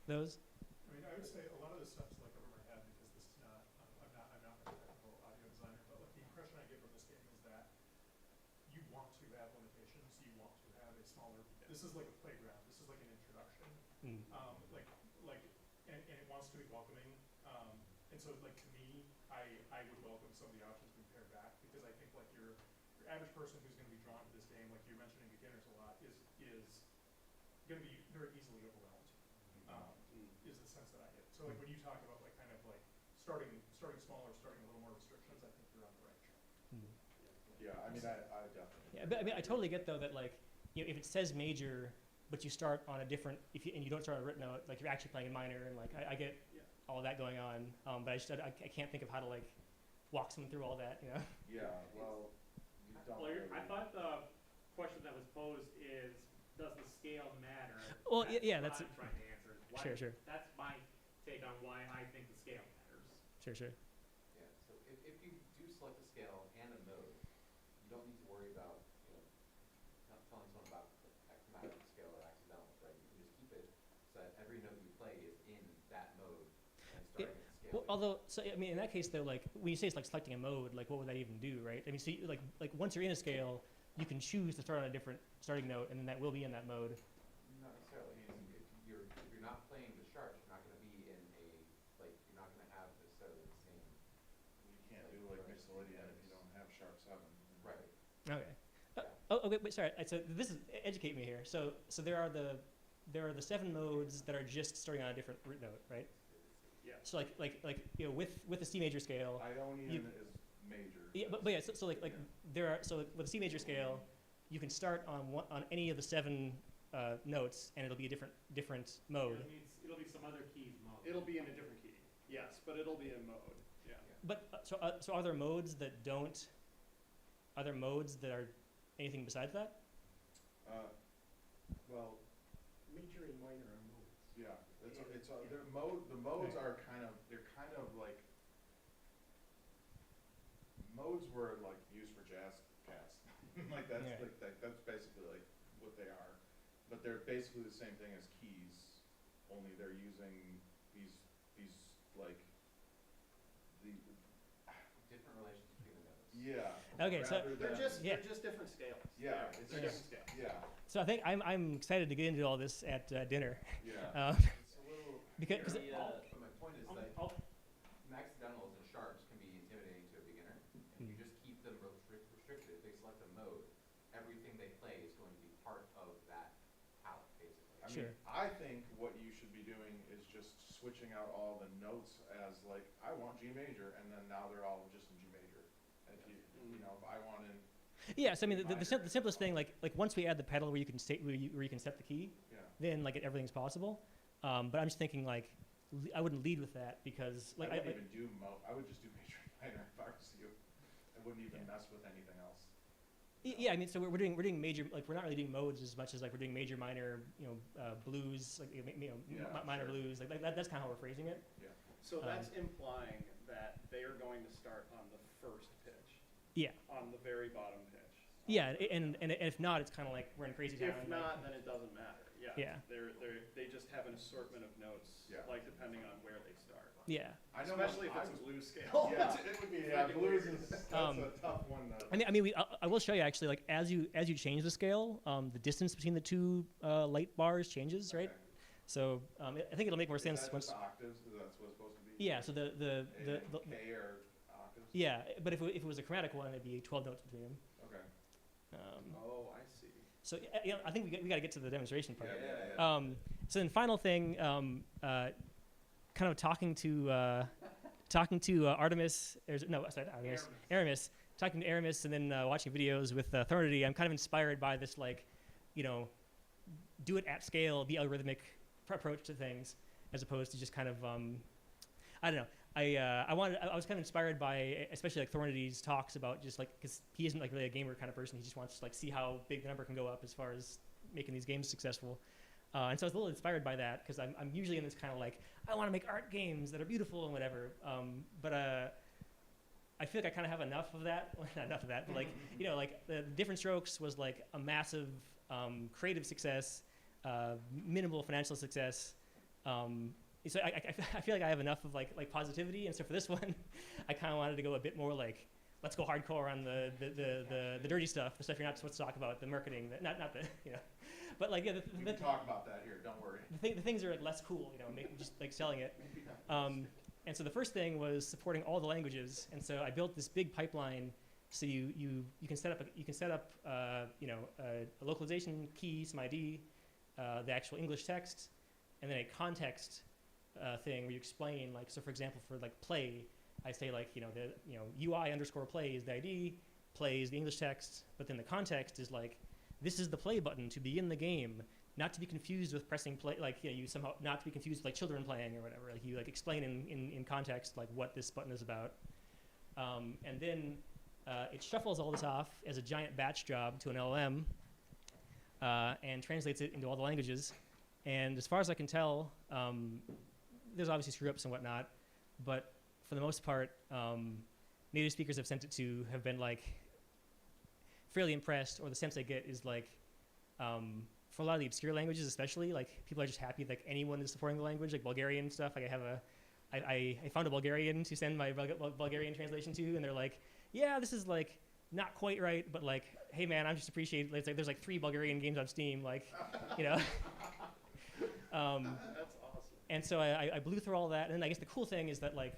those. I mean, I would say a lot of this stuff's like over my head because this is not, I'm not a technical audio designer, but like the impression I get from this game is that you want to have limitations, you want to have a smaller, this is like a playground, this is like an introduction, and it wants to be welcoming, and so like to me, I would welcome some of the options being pared back because I think like your average person who's going to be drawn to this game, like you're mentioning beginners a lot, is going to be very easily overwhelmed. Is the sense that I get. So like when you talk about like kind of like starting smaller, starting a little more restrictions, I think you're on the right track. Yeah, I mean, I definitely. Yeah, but I mean, I totally get though that like if it says major, but you start on a different and you don't start on a root note, like you're actually playing in minor, and like I get all that going on. But I can't think of how to like walk someone through all that. Yeah. Well, you don't. Well, really. I thought the question that was posed is, does the scale matter? Well, That's yeah, what that's I'm trying to answer. Why, Sure. That's my take on why I think the scale matters. Sure. Yeah, so if you do select a scale and a mode, you don't need to worry about, not telling someone about chromatic scale or accidentals, right? You can just keep it so that every note you play is in that mode and starting at the scale. Well, although, so I mean, in that case though, like when you say it's like selecting a mode, like what would that even do, right? I mean, so like once you're in a scale, you can choose to start on a different starting note, and then that will be in that mode. Not necessarily. If you're not playing the sharps, you're not going to be in you're not going to have necessarily the same. You can't do like Mixolydian if you don't have sharp 7. Right. Okay. Yeah. Okay. Wait. Sorry. So this is educate me here. So there are the 7 modes that are just starting on a different root note, right? Yeah. So like with the C major scale. Ionian is major. Yeah, but yeah. So like there are with the C major scale, you can start on any of the 7 notes, and it'll be a different mode. It'll be some other keys mode. It'll be in a different key. Yes, but it'll be in mode. Yeah. But so are there modes that don't? Are there modes that are anything besides that? Well, Major and minor are modes. yeah. It's Yeah. their mode. The modes Okay. are kind of like modes were like used for jazz cats. Like that's Yeah. that's basically like what they are. But they're basically the same thing as keys, only they're using these like the Different relations between the notes. yeah. Okay, so- rather They're than- Yeah. just different scales. Yeah, It's it's just just different scales. yeah, So I think I'm excited to get into all this at dinner. yeah. It's a little. Because But my point is that I'll- accidentals and sharps can be intimidating to a beginner. And if you just keep them restricted, if they select a mode, everything they play is going to be part of that palette, basically. I Sure. mean, I think what you should be doing is just switching out all the notes as like, I want G major, and then now they're all just in G major. If you know, if I want in, yeah, so I mean the Minor. simplest thing like once we add the pedal where you can where you can set the key, yeah. then like everything's possible. But I'm just thinking like I wouldn't lead with that because like I wouldn't even do I would just do major and minor if I was you. I wouldn't even Yeah. mess with anything else. yeah, I mean, so we're doing major, like we're not really doing modes as much as like we're doing major, minor, blues, like Yeah, minor sure. blues, like that's kind of how we're phrasing it. So that's implying that they are going to start on the first pitch, Yeah, on the very bottom pitch. yeah, and if not, it's kind of like we're in crazy town. If like- not, then it doesn't matter. Yeah. Yeah. They just have an assortment of notes, Yeah. like depending on where they start. yeah, I know Especially if I it's a would- blues scale. Yeah, it would be. Yeah, freaking blues weird. is that's Um, a tough one. I mean, I will show you actually, like as you change the scale, the distance between the 2 light bars changes, right? Okay. So I think it'll make more Is sense that once. just octaves? Is that what it's supposed to be? Yeah, so the A and K are octaves. yeah, but if it was a chromatic one, it'd be 12 notes between them. Okay. Oh, I see. So I think we got to get to the demonstration part. Yeah. So then, final thing, kind of talking to Artemis. Aramis. Talking to Aramis, and then watching videos with Thornity. I'm kind of inspired by this, like, do it at scale, the algorithmic approach to things, as opposed to just kind of, I don't know. I was kind of inspired by, especially like Thornity's talks about just like, because he isn't like really a gamer kind of person. He just wants to like see how big the number can go up as far as making these games successful. And so I was a little inspired by that because I'm usually in this kind of like, I want to make art games that are beautiful and whatever. But I feel like I kind of have enough of that. Well, not enough of that, but like, like the Different Strokes was like a massive creative success, minimal financial success. So I feel like I have enough of like positivity, and so for this one, I kind of wanted to go a bit more like, let's go hardcore on the dirty stuff, the stuff you're not supposed to talk about, the marketing, not the but like We can talk about that here. Don't worry. the things are like less cool, just like selling it. And so the first thing was supporting all the languages, and so I built this big pipeline. So you can set up a localization key, some ID, the actual English text, and then a context thing where you explain, like, so for example, for like play, I say like, the UI _ play is the ID, play is the English text, but then the context is like this is the play button to begin the game, not to be confused with pressing play, like, you know, you somehow, not to be confused with like children playing or whatever. Like you like explain in context like what this button is about. And then it shuffles all this off as a giant batch job to an LLM and translates it into all the languages. And as far as I can tell, there's obviously screw ups and whatnot, but for the most part, native speakers I've sent it to have been like fairly impressed, or the sense I get is like, for a lot of the obscure languages especially, like people are just happy that anyone is supporting the language, like Bulgarian stuff. Like I found a Bulgarian to send my Bulgarian translation to, and they're like, yeah, this is like not quite right, but like, hey man, I'm just appreciating, like, there's like 3 Bulgarian games on Steam, like, you know. That's awesome. And so I blew through all that, and I guess the cool thing is that like,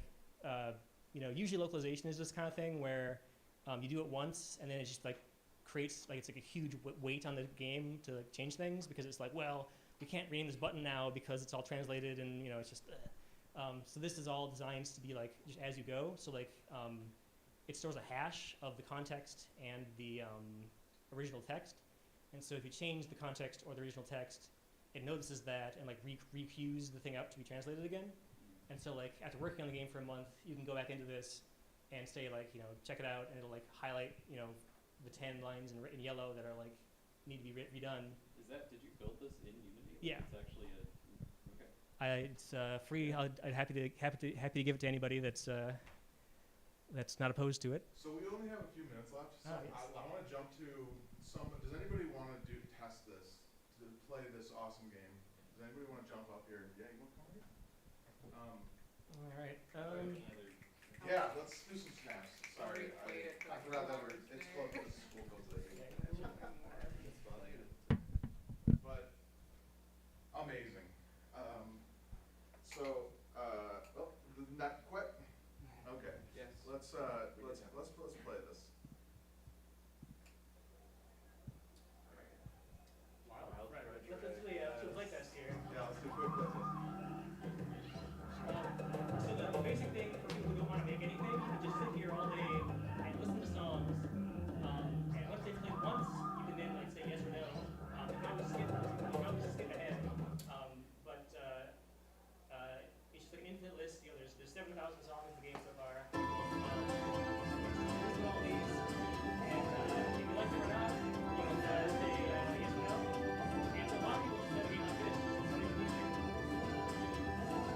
you know, usually localization is this kind of thing where you do it once, and then it just like creates, like, it's like a huge weight on the game to like, change things, because it's like, well, we can't rename this button now because it's all translated, and you know, it's just. So this is all designed to be like just as you go. So like, it stores a hash of the context and the original text, and so if you change the context or the original text, it notices that and like re-queues the thing up to be translated again. And so like after working on the game for a month, you can go back into this and say like, you know, check it out, and it'll like highlight, you know, the 10 lines in yellow that are like need to be redone. Is that, did you build this in Unity? Like, Yeah. it's actually a, okay. It's free. I'd happy to give it to anybody that's not opposed to it. So we only have a few minutes left. So Yes. I want to jump to someone. Does anybody want to test this, to play this awesome game? Does anybody want to jump up here? Yeah, you want to come here? All right. Yeah, let's do some snaps. Sorry, We played it for I forgot that hours it's today. close to the school goes there. But amazing. Not quit. Okay. Yes. Let's play this. Wow. Right. Let's do a play test here. Yeah, let's do a quick play test. So the basic thing for people who don't want to make anything, you just sit here all day and listen to songs. And once they've played once, you can then like say yes or no. You can always skip ahead. But it's just like an infinite list. You know, there's 7,000 songs in the game so far. Listen to all these, and if you like them or not, you can say yes or no. And a lot of people just have a game like this. Just something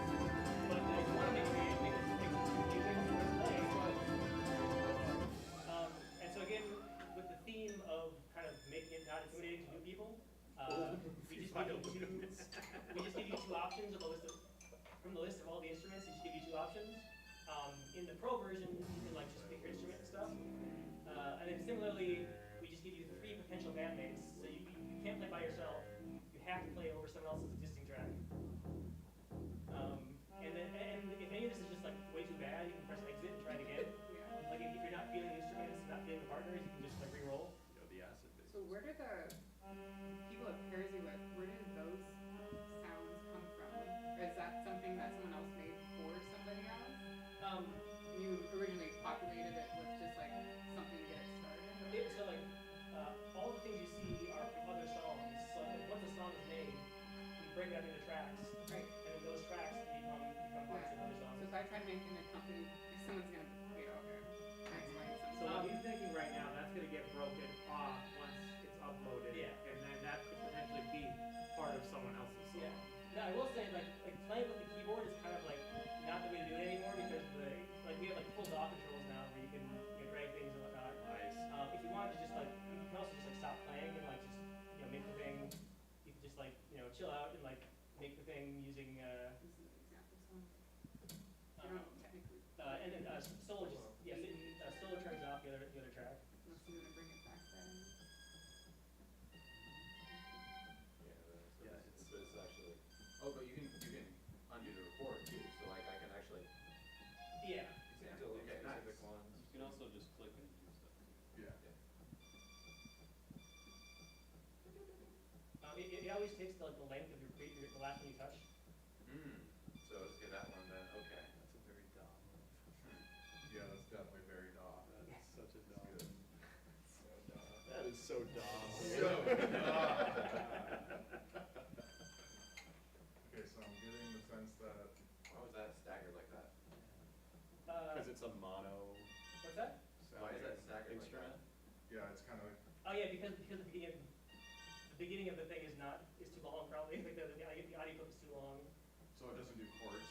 confusing. But if you want to make a game, make it confusing for us to play. And so again, with the theme of kind of making it not intimidating to new people, we just give you two options of from the list of all the instruments. We just give you 2 options. In the pro version, you can like just pick your instrument and stuff. And then similarly, we just give you 3 potential bandmates. So you can't play by yourself. You have to play over someone else's existing track. And if any of this is just like way too bad, you can press exit and try it again. Like if you're not feeling the instruments, not feeling the partners, you can just like re-roll. You know, the acid base. So where do the people it pairs you with, where do those sounds come from? Or is that something that someone else made for somebody else? You originally populated it with just like something to get it started? So like all the things you see are from other songs. So like once a song is made, you break it up into tracks. Right. And then those tracks become parts of other songs. So if I try to make an accompany, if someone's gonna, okay, explain something. So what I'm thinking right now, that's gonna get broken off once it's uploaded. Yeah. And then that could potentially be part of someone else's song. Yeah. Now I will say like playing with the keyboard is kind of like not the way to do it anymore, because we have like full DAW controls now where you can drag things and whatnot. Nice. If you wanted to just like, you can also just like stop playing and like just make the thing. You can just like chill out and like make the thing using. This is an example song. You don't technically, And then solo just solo turns off the other track. unless you wanna bring it back then. Yeah, it's actually. Oh, but you can undo the record too. So like I can actually. Yeah. Example. Okay, nice. Specific ones. You can also just click and do stuff. Yeah. It always takes the length of the last one you touch. So okay, that one then. Okay. That's a very DAW move. Yeah, that's definitely very DAW. That is such a DAW. Good. That is so So dumb. Okay, so I'm getting the sense that Why was that staggered like that? Because it's a mono What's that? Why is that sounding staggered like instrument. that? yeah, it's kind of Oh yeah, because the beginning of the thing is too long probably. Like the audio clip is too long. so it doesn't do chords.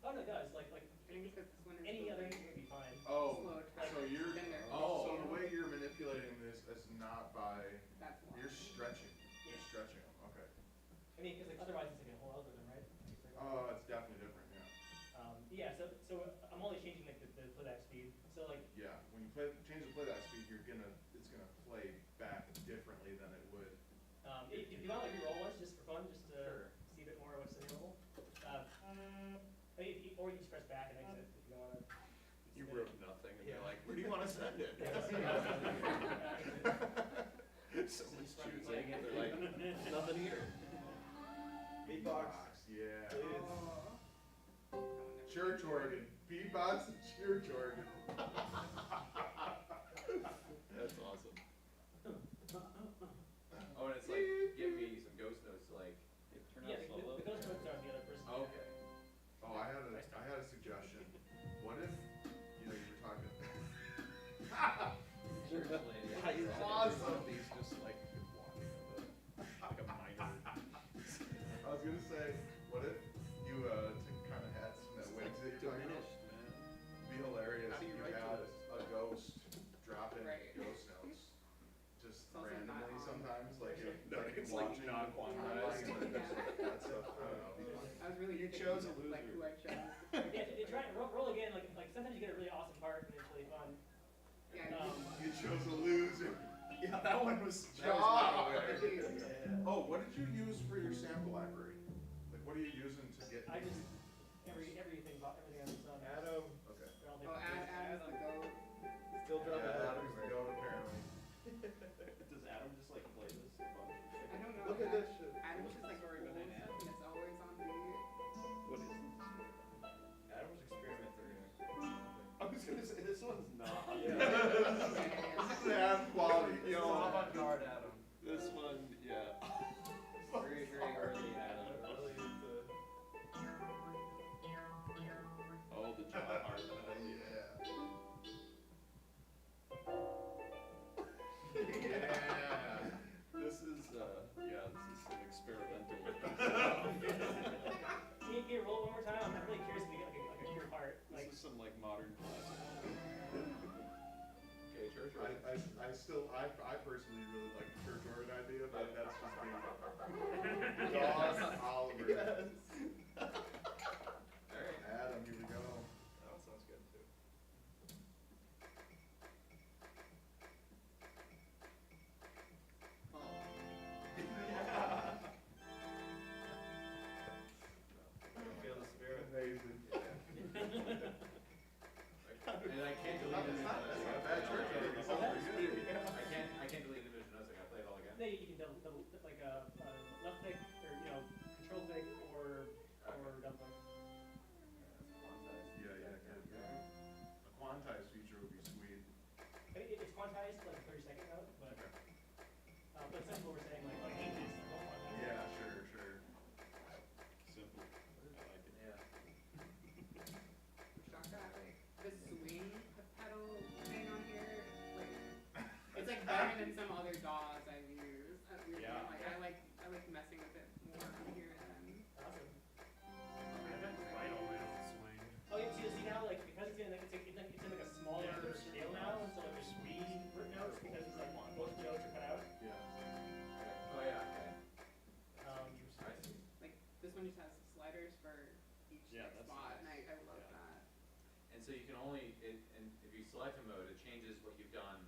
Oh no, it does. Like I think it's because this one is any slow other pace. instrument would be fine. Oh, Slow track. so you're Then they're Oh. so the way you're manipulating this is not by That's why. you're stretching. You're Yeah. stretching them. Okay. I mean, because like otherwise it's like a whole algorithm, right? It's like, It's definitely different. Yeah. yeah. So I'm only changing like the playback speed. So like Yeah. When you change the playback speed, it's gonna play back differently than it would. do you want to like re-roll once just for fun, just to Sure. see a bit more of what's available? I mean, or you just press back and exit if you don't want to. You wrote nothing, and you're like, where do you want to send it? Someone's choosing, and they're like, nothing here. Beatbox. Yeah. Oh. Church organ. Beatbox and church organ. That's awesome. Oh, and it's like, give me some ghost notes to like, Turn Yeah, out the solo. ghost notes are the other person. okay. Oh, I had a suggestion. What if you were talking? Church lady. It's awesome. These just like walking like a minor. I was gonna say, what if you kind of had some that wings that you're talking about? man. It'd be hilarious How do if you you write to had this? a ghost drop in Right. ghost notes just It's also not randomly on. sometimes, like No, it's like watching not quantized. that stuff. I don't know. it'd be fun. I was really You picky chose a with, like loser. who I chose. Yeah, try roll again. Like sometimes you get a really awesome part and it's really fun. Yeah. You chose a loser. Yeah, that one was. Job. Yeah. Oh, what did you use for your sample library? Like, what are you using to get? I just everything on the sun. Adam. Okay. They're all Oh, different. Adam's the goat. Still dropping Yeah, Adam. Adam's the goat apparently. Does Adam just like play this a bunch? I don't know. Look at this shit. Adam's just like Story cool behind stuff, Adam. and it's always on beat. What is this? Adam was experimenting. I was gonna say this one's not. This is Adam quality. Yo, How about guard Adam? this one, yeah. Very, very early Adam. Really into. Oh, the John Hart. Yeah. This is some experimental. Can you roll one more time? I'm really curious if you get like a pure part. Like This is some like modern classic. Okay, church organ. I personally really like the church organ idea, but that's just me. Dawes Oliver. Yes. Alright. Adam, here we go. That one sounds good too. Feel the spirit. Amazing. And I can't delete It's it. not bad church organ. It's all pretty good. I can't delete individual notes. I gotta play it all again. no, you can double like left click or control click or double click. Yeah, good. A quantized feature would be sweet. I mean, it's quantized like 30-second note, but some people were saying like, oh, I hate this. I don't want that. Yeah, sure. Simple. I like it. Yeah. Shocked at like the swing pedal thing on here. Like it's like better than some other DAWs I've used. Yeah. Like I like messing with it more on here than. Awesome. Right on my own swing. Oh, yeah, see now, like, because it's in like a smaller scale now, so like there's three root notes because it's like most notes are cut out. Yeah. Oh yeah. Okay. I see. Like this one just has sliders for each Yeah, like, that's spot, nice. and I love Yeah. that. And so you can only, and if you select a mode, it changes what you've done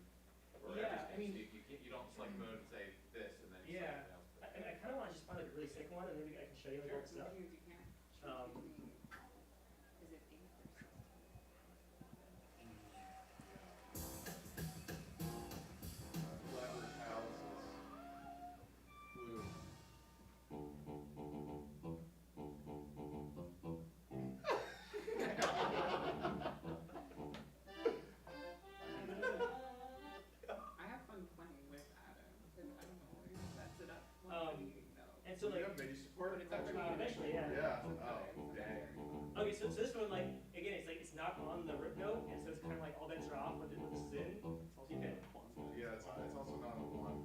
for Yeah, I everything. mean- So you don't select a mode and say this and then you Yeah. select something else. I kind of want to just find like a really sick one, and maybe I can show you like all the The stuff. thing is you can't choose between. Is it 8 or 16? Clever palaces. Blue. I have fun playing with so Do you like, have MIDI support? But it's already. eventually, yeah. Yeah. So Oh, it's dang. better. Okay, so this one, like, again, it's like, it's not on the rip note, and so it's kind of like all bets are off when this is in. So you can, Yeah, it's also not a one.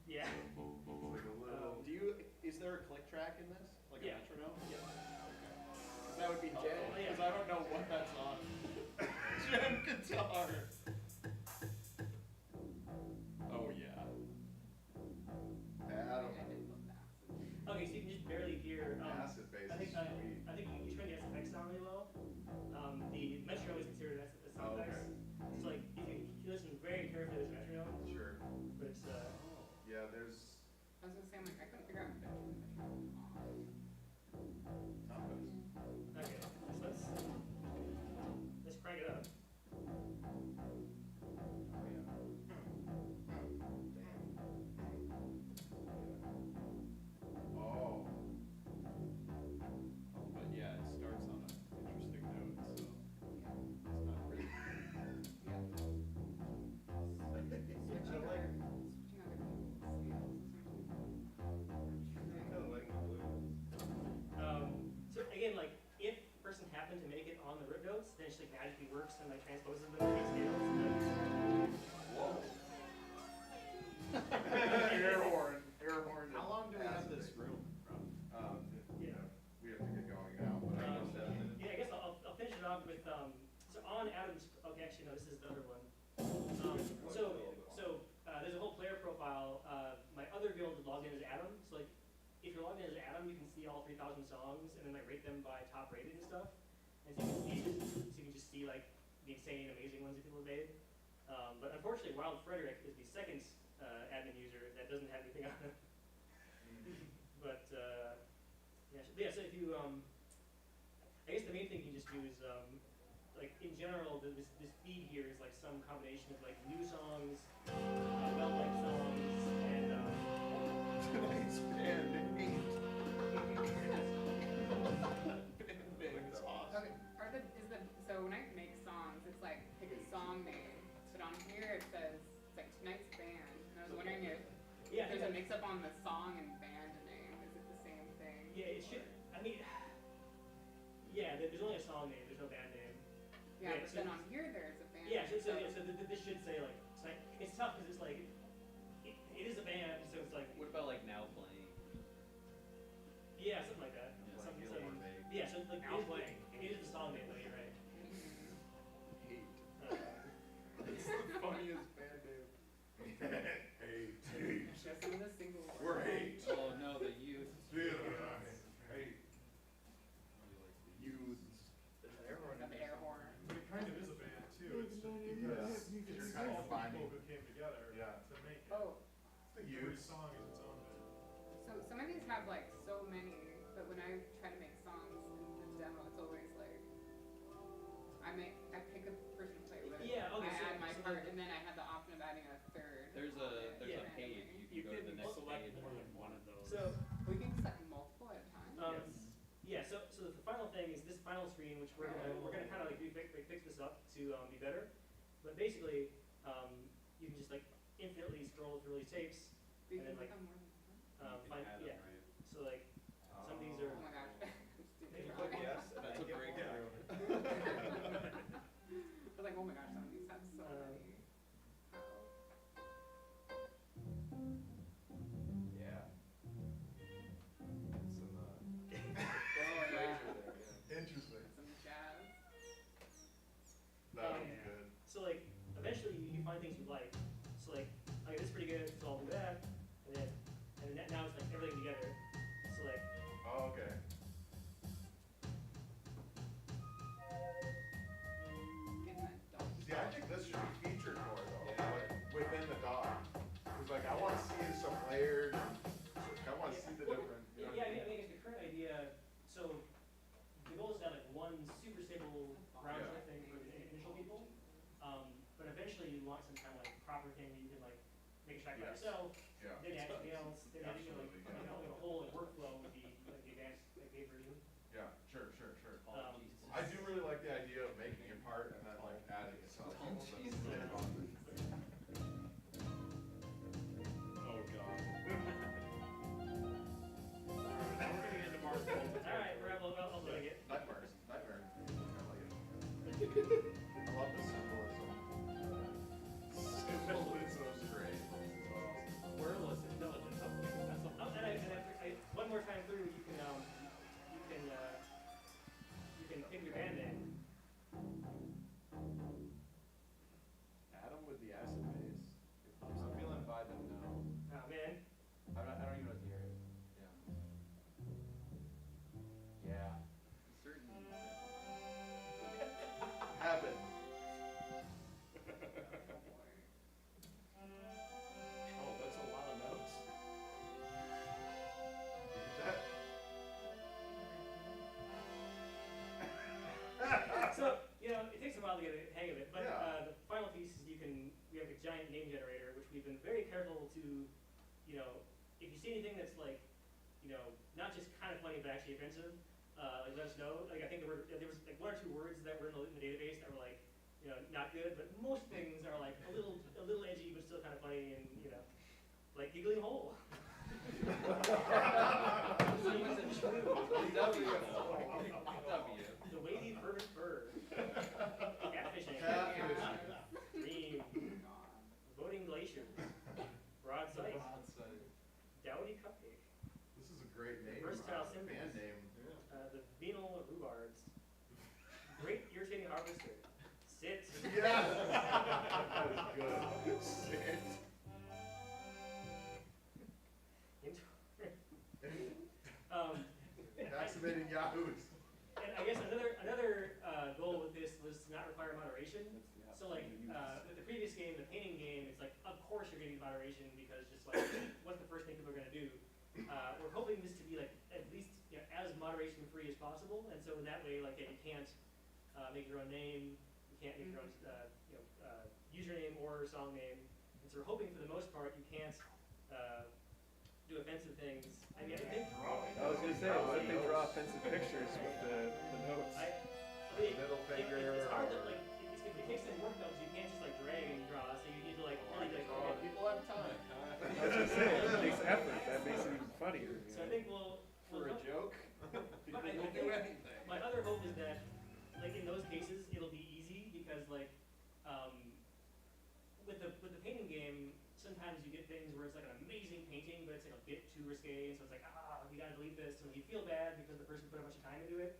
yeah. It's like a little. Is there a click track in this? Like Yeah. a metronome? Yeah. That would be helpful, Oh, yeah. because I don't know what that's on. Jam guitar. Oh yeah. Adam. I did love that. Okay, so you can just barely hear, Acid bass I think, is sweet. I think you turn the SFX down really low. The metronome is considered as a sound Oh, effects. okay. So like, if you listen very carefully to this metronome, Sure. but it's, Yeah, there's I was gonna say, I'm like, I couldn't figure out how to turn the metronome off. compass. okay, let's crank it up. Oh. But yeah, it starts on an interesting note, so it's not really. Yeah. Switching other people's scales So again, like, if a person happened to make it on the rip notes, then it just like magically works and like transposes them to the scales. Whoa. Air horn. Air horn. How long do we have this room from? Yeah. We have to get going now, but I guess that. Yeah, I guess I'll finish it off with, so on Adam's, okay, actually, no, this is the other one. There's a whole player profile. My other guild is logged in as Adam, so like, if you're logged in as Adam, you can see all 3,000 songs and then like rate them by top rated and stuff. And so you can just see like the insane, amazing ones that people have made. But unfortunately, Wild Frederick is the second admin user that doesn't have anything on him. But yeah, so if you, I guess the main thing you can just do is, like in general, this feed here is like some combination of like new songs, well-liked songs, and Tonight's band 8. Band is awesome. Okay, so when I make songs, it's like pick a song name, but on here it says, it's like tonight's band, and I was wondering if yeah, there's a mix-up on the song and band name, is it the same thing? yeah, it should. I mean, yeah, there's only a song name. There's no band name. Yeah, Yeah, but so then on here there's a band Yeah, name, so this should say like, it's tough because it's like, it is a band, so it's like, What about like now playing? yeah, something like that. Yeah. Something, Like something. Gilmore Yeah, so like Now playing. It is the song name, though. You're right. Hate. Uh, It's the funniest band name. Hate. just some of the single ones. We're hate. Oh no, the youth. Hate. Youths. there's an air horn. Got the air horn. It kind of is a band too, it's just because You're it's kind of all combining. people who came together Yeah. to make it. Oh, Every Youths. song is its own band. so some of these have like so many, but when I try to make songs in the demo, it's always like, I pick a person to play with, Yeah, okay, I so- add my so part, the- and then I have the option of adding a third. There's on a it there's a randomly. page. You You can go to the could next select page. more than one of those. So, We can select multiple at a time. yeah, so the final thing is this final screen, which we're gonna kind of like fix this up to be better. But basically, you can just like infinitely scroll through these tapes. We and can then, like, become more than one. You can Find, add yeah. them, right? So like some of these are. Oh my gosh. I'm stupid. Maybe Click I yes, and That's a then get breakthrough. was like, oh my gosh, some of these have so many. How? Yeah. Some Oh yeah. interesting. Some jazz. That was good. So like eventually you find things you like. So like, okay, this is pretty good, so I'll do that, and then now it's like everything together. So like, Oh, okay. Getting that dog. See, I think this should be featured more though, like within the dog. Cause like I want to see some layered. I want to see the different. You know yeah, what I mean? I guess the current idea. So the goal is to have like one super stable ground Yeah. truth thing for the initial people. But eventually you want some kind of like proper thing where you can like make a track by Yes. yourself. Yeah. Then add something else. Then add like Absolutely, yeah. a whole like, workflow would be like the advanced like paid version. Yeah. Sure. Um, I do really like the idea of making a part and then like adding it to other people. That's really fun. Oh god. I love the symbolism. Symbolism's great. Wordless intelligence. Okay, that's one more time through, you can pick your band name. Adam with the acid base. It pops I'm up. feeling by them now. Oh man. I don't even know what the area is. Yeah. Yeah. Certain. Heaven. Oh, that's a lot of notes. So, it takes a while to get a hang of it, but Yeah. the final piece is we have a giant name generator, which we've been very careful to, if you see anything that's like, not just kind of funny but actually offensive, let us know. Like I think there was like 1 or 2 words that were in the database that were like, not good, but most things are like a little edgy but still kind of funny and like giggling hole. Someone's in true. W. The wavy fervent fur. Catfishing. Catfishing. Dream. Voting glaciers. Broadside. Dowdy cupcake. This is a great name. Versatile symbols. Band name. The venal rhubards. Great irritating harvester. Sit. Yes. That is good. Sit. Activating Yahoos. And I guess another goal with this was to not require moderation. So like with the previous game, the painting game, it's like of course you're going to use moderation because just like what's the first thing people are going to do? We're hoping this to be like at least as moderation free as possible, and so in that way, like you can't make your own name, you can't make your own username or song name, and so we're hoping for the most part you can't do offensive things. I mean, I think I was gonna say, what if they draw offensive pictures with the notes? Middle finger. It's hard to like. It takes some work though, because you can't just like drag and draw. So you need to like really like. People have time. I was gonna say, it takes effort. That makes it even funnier. So I think we'll. For a joke, people I will think do anything. my other hope is that, like in those cases, it'll be easy because like, with the painting game, sometimes you get things where it's like an amazing painting, but it's like a bit too risque, so it's like we gotta delete this, and you feel bad because the person put a bunch of time into it.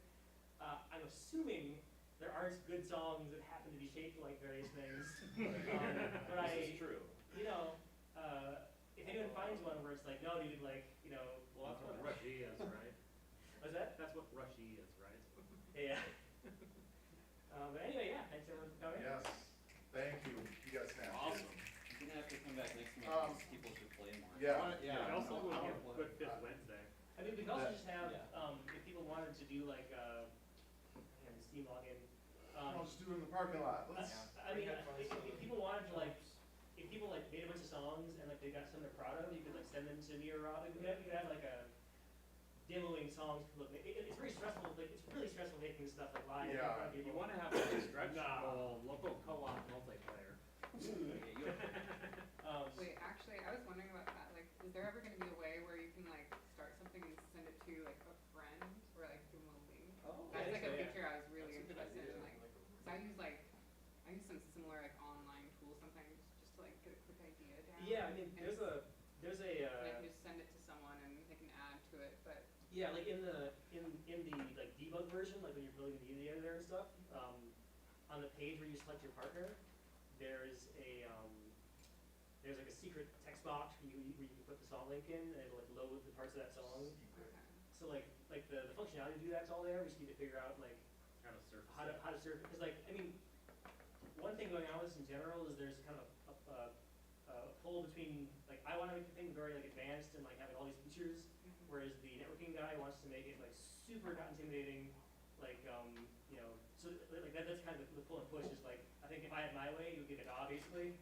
I'm assuming there aren't good songs that happen to be shaped like various things. But This is true. If anyone finds one where it's like, no, dude, like, Well, that's what Rushy is, right? what's that? That's what Rushy is, right? Yeah. But anyway, yeah, thanks everyone for coming. Yes. Thank you. You got snapped. Awesome. You're gonna have to come back next month because people should play more. Yeah. I also would I give wanna Good Fifth Wednesday. I mean, we could also just have, Yeah. if people wanted to do like, Steam login. I'll just do it in the parking lot. Let's. I mean, if people wanted to like, if people like made a bunch of songs and like they got some they're proud of, you could like send them to me or Rob. You could have like a demoing songs. Look, it's very stressful. Like it's really stressful making this stuff like live. in Yeah. front of You people. want to have a stretchable local co-op multiplayer. Wait, actually, I was wondering about that. Like, is there ever going to be a way where you can like start something and send it to like a friend or like give them a link? That's like a feature I was really interested in. Like, cause I use some similar like online tools sometimes just to like get a quick idea down. Yeah, I mean, And there's a and I can just send it to someone and they can add to it, but. yeah, like in the like debug version, like when you're building the media editor and stuff, on the page where you select your partner, there's like a secret text box where you can put the song link in and it'll like load the parts of that song. Okay. So like the functionality to do that's all there. We just need to figure out like How to surface how to serve it. Because like I mean, one thing going on with this in general is there's kind of a pull between like I want to make the thing very like advanced and like having all these features, whereas the networking guy wants to make it like super not intimidating, like so like that's kind of the pull and push is like I think if I had my way, it would get a DAW basically.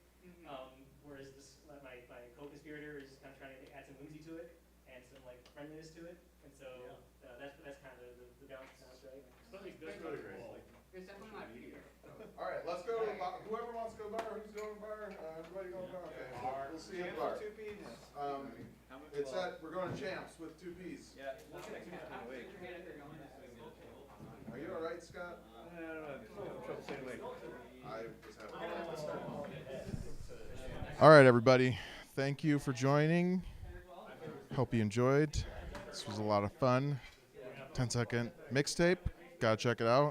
Whereas this my co-conspirator is kind of trying to add some whimsy to it and some like friendliness to it, and so that's kind of the balance now, right? Something That's good. really great. There's definitely a lot of features. All right, let's go to the bar. Whoever wants to go to the bar, who's going to the bar? Everybody going to the bar? Okay, we'll see you at the bar. How much It's we're going to Champs with 2 Ps. Yeah, look at it. Are you all right, Scott? I don't know. I'm trouble staying awake. All right, everybody. Thank you for joining. Hope you enjoyed. This was a lot of fun. 10-second mixtape. Gotta check it out.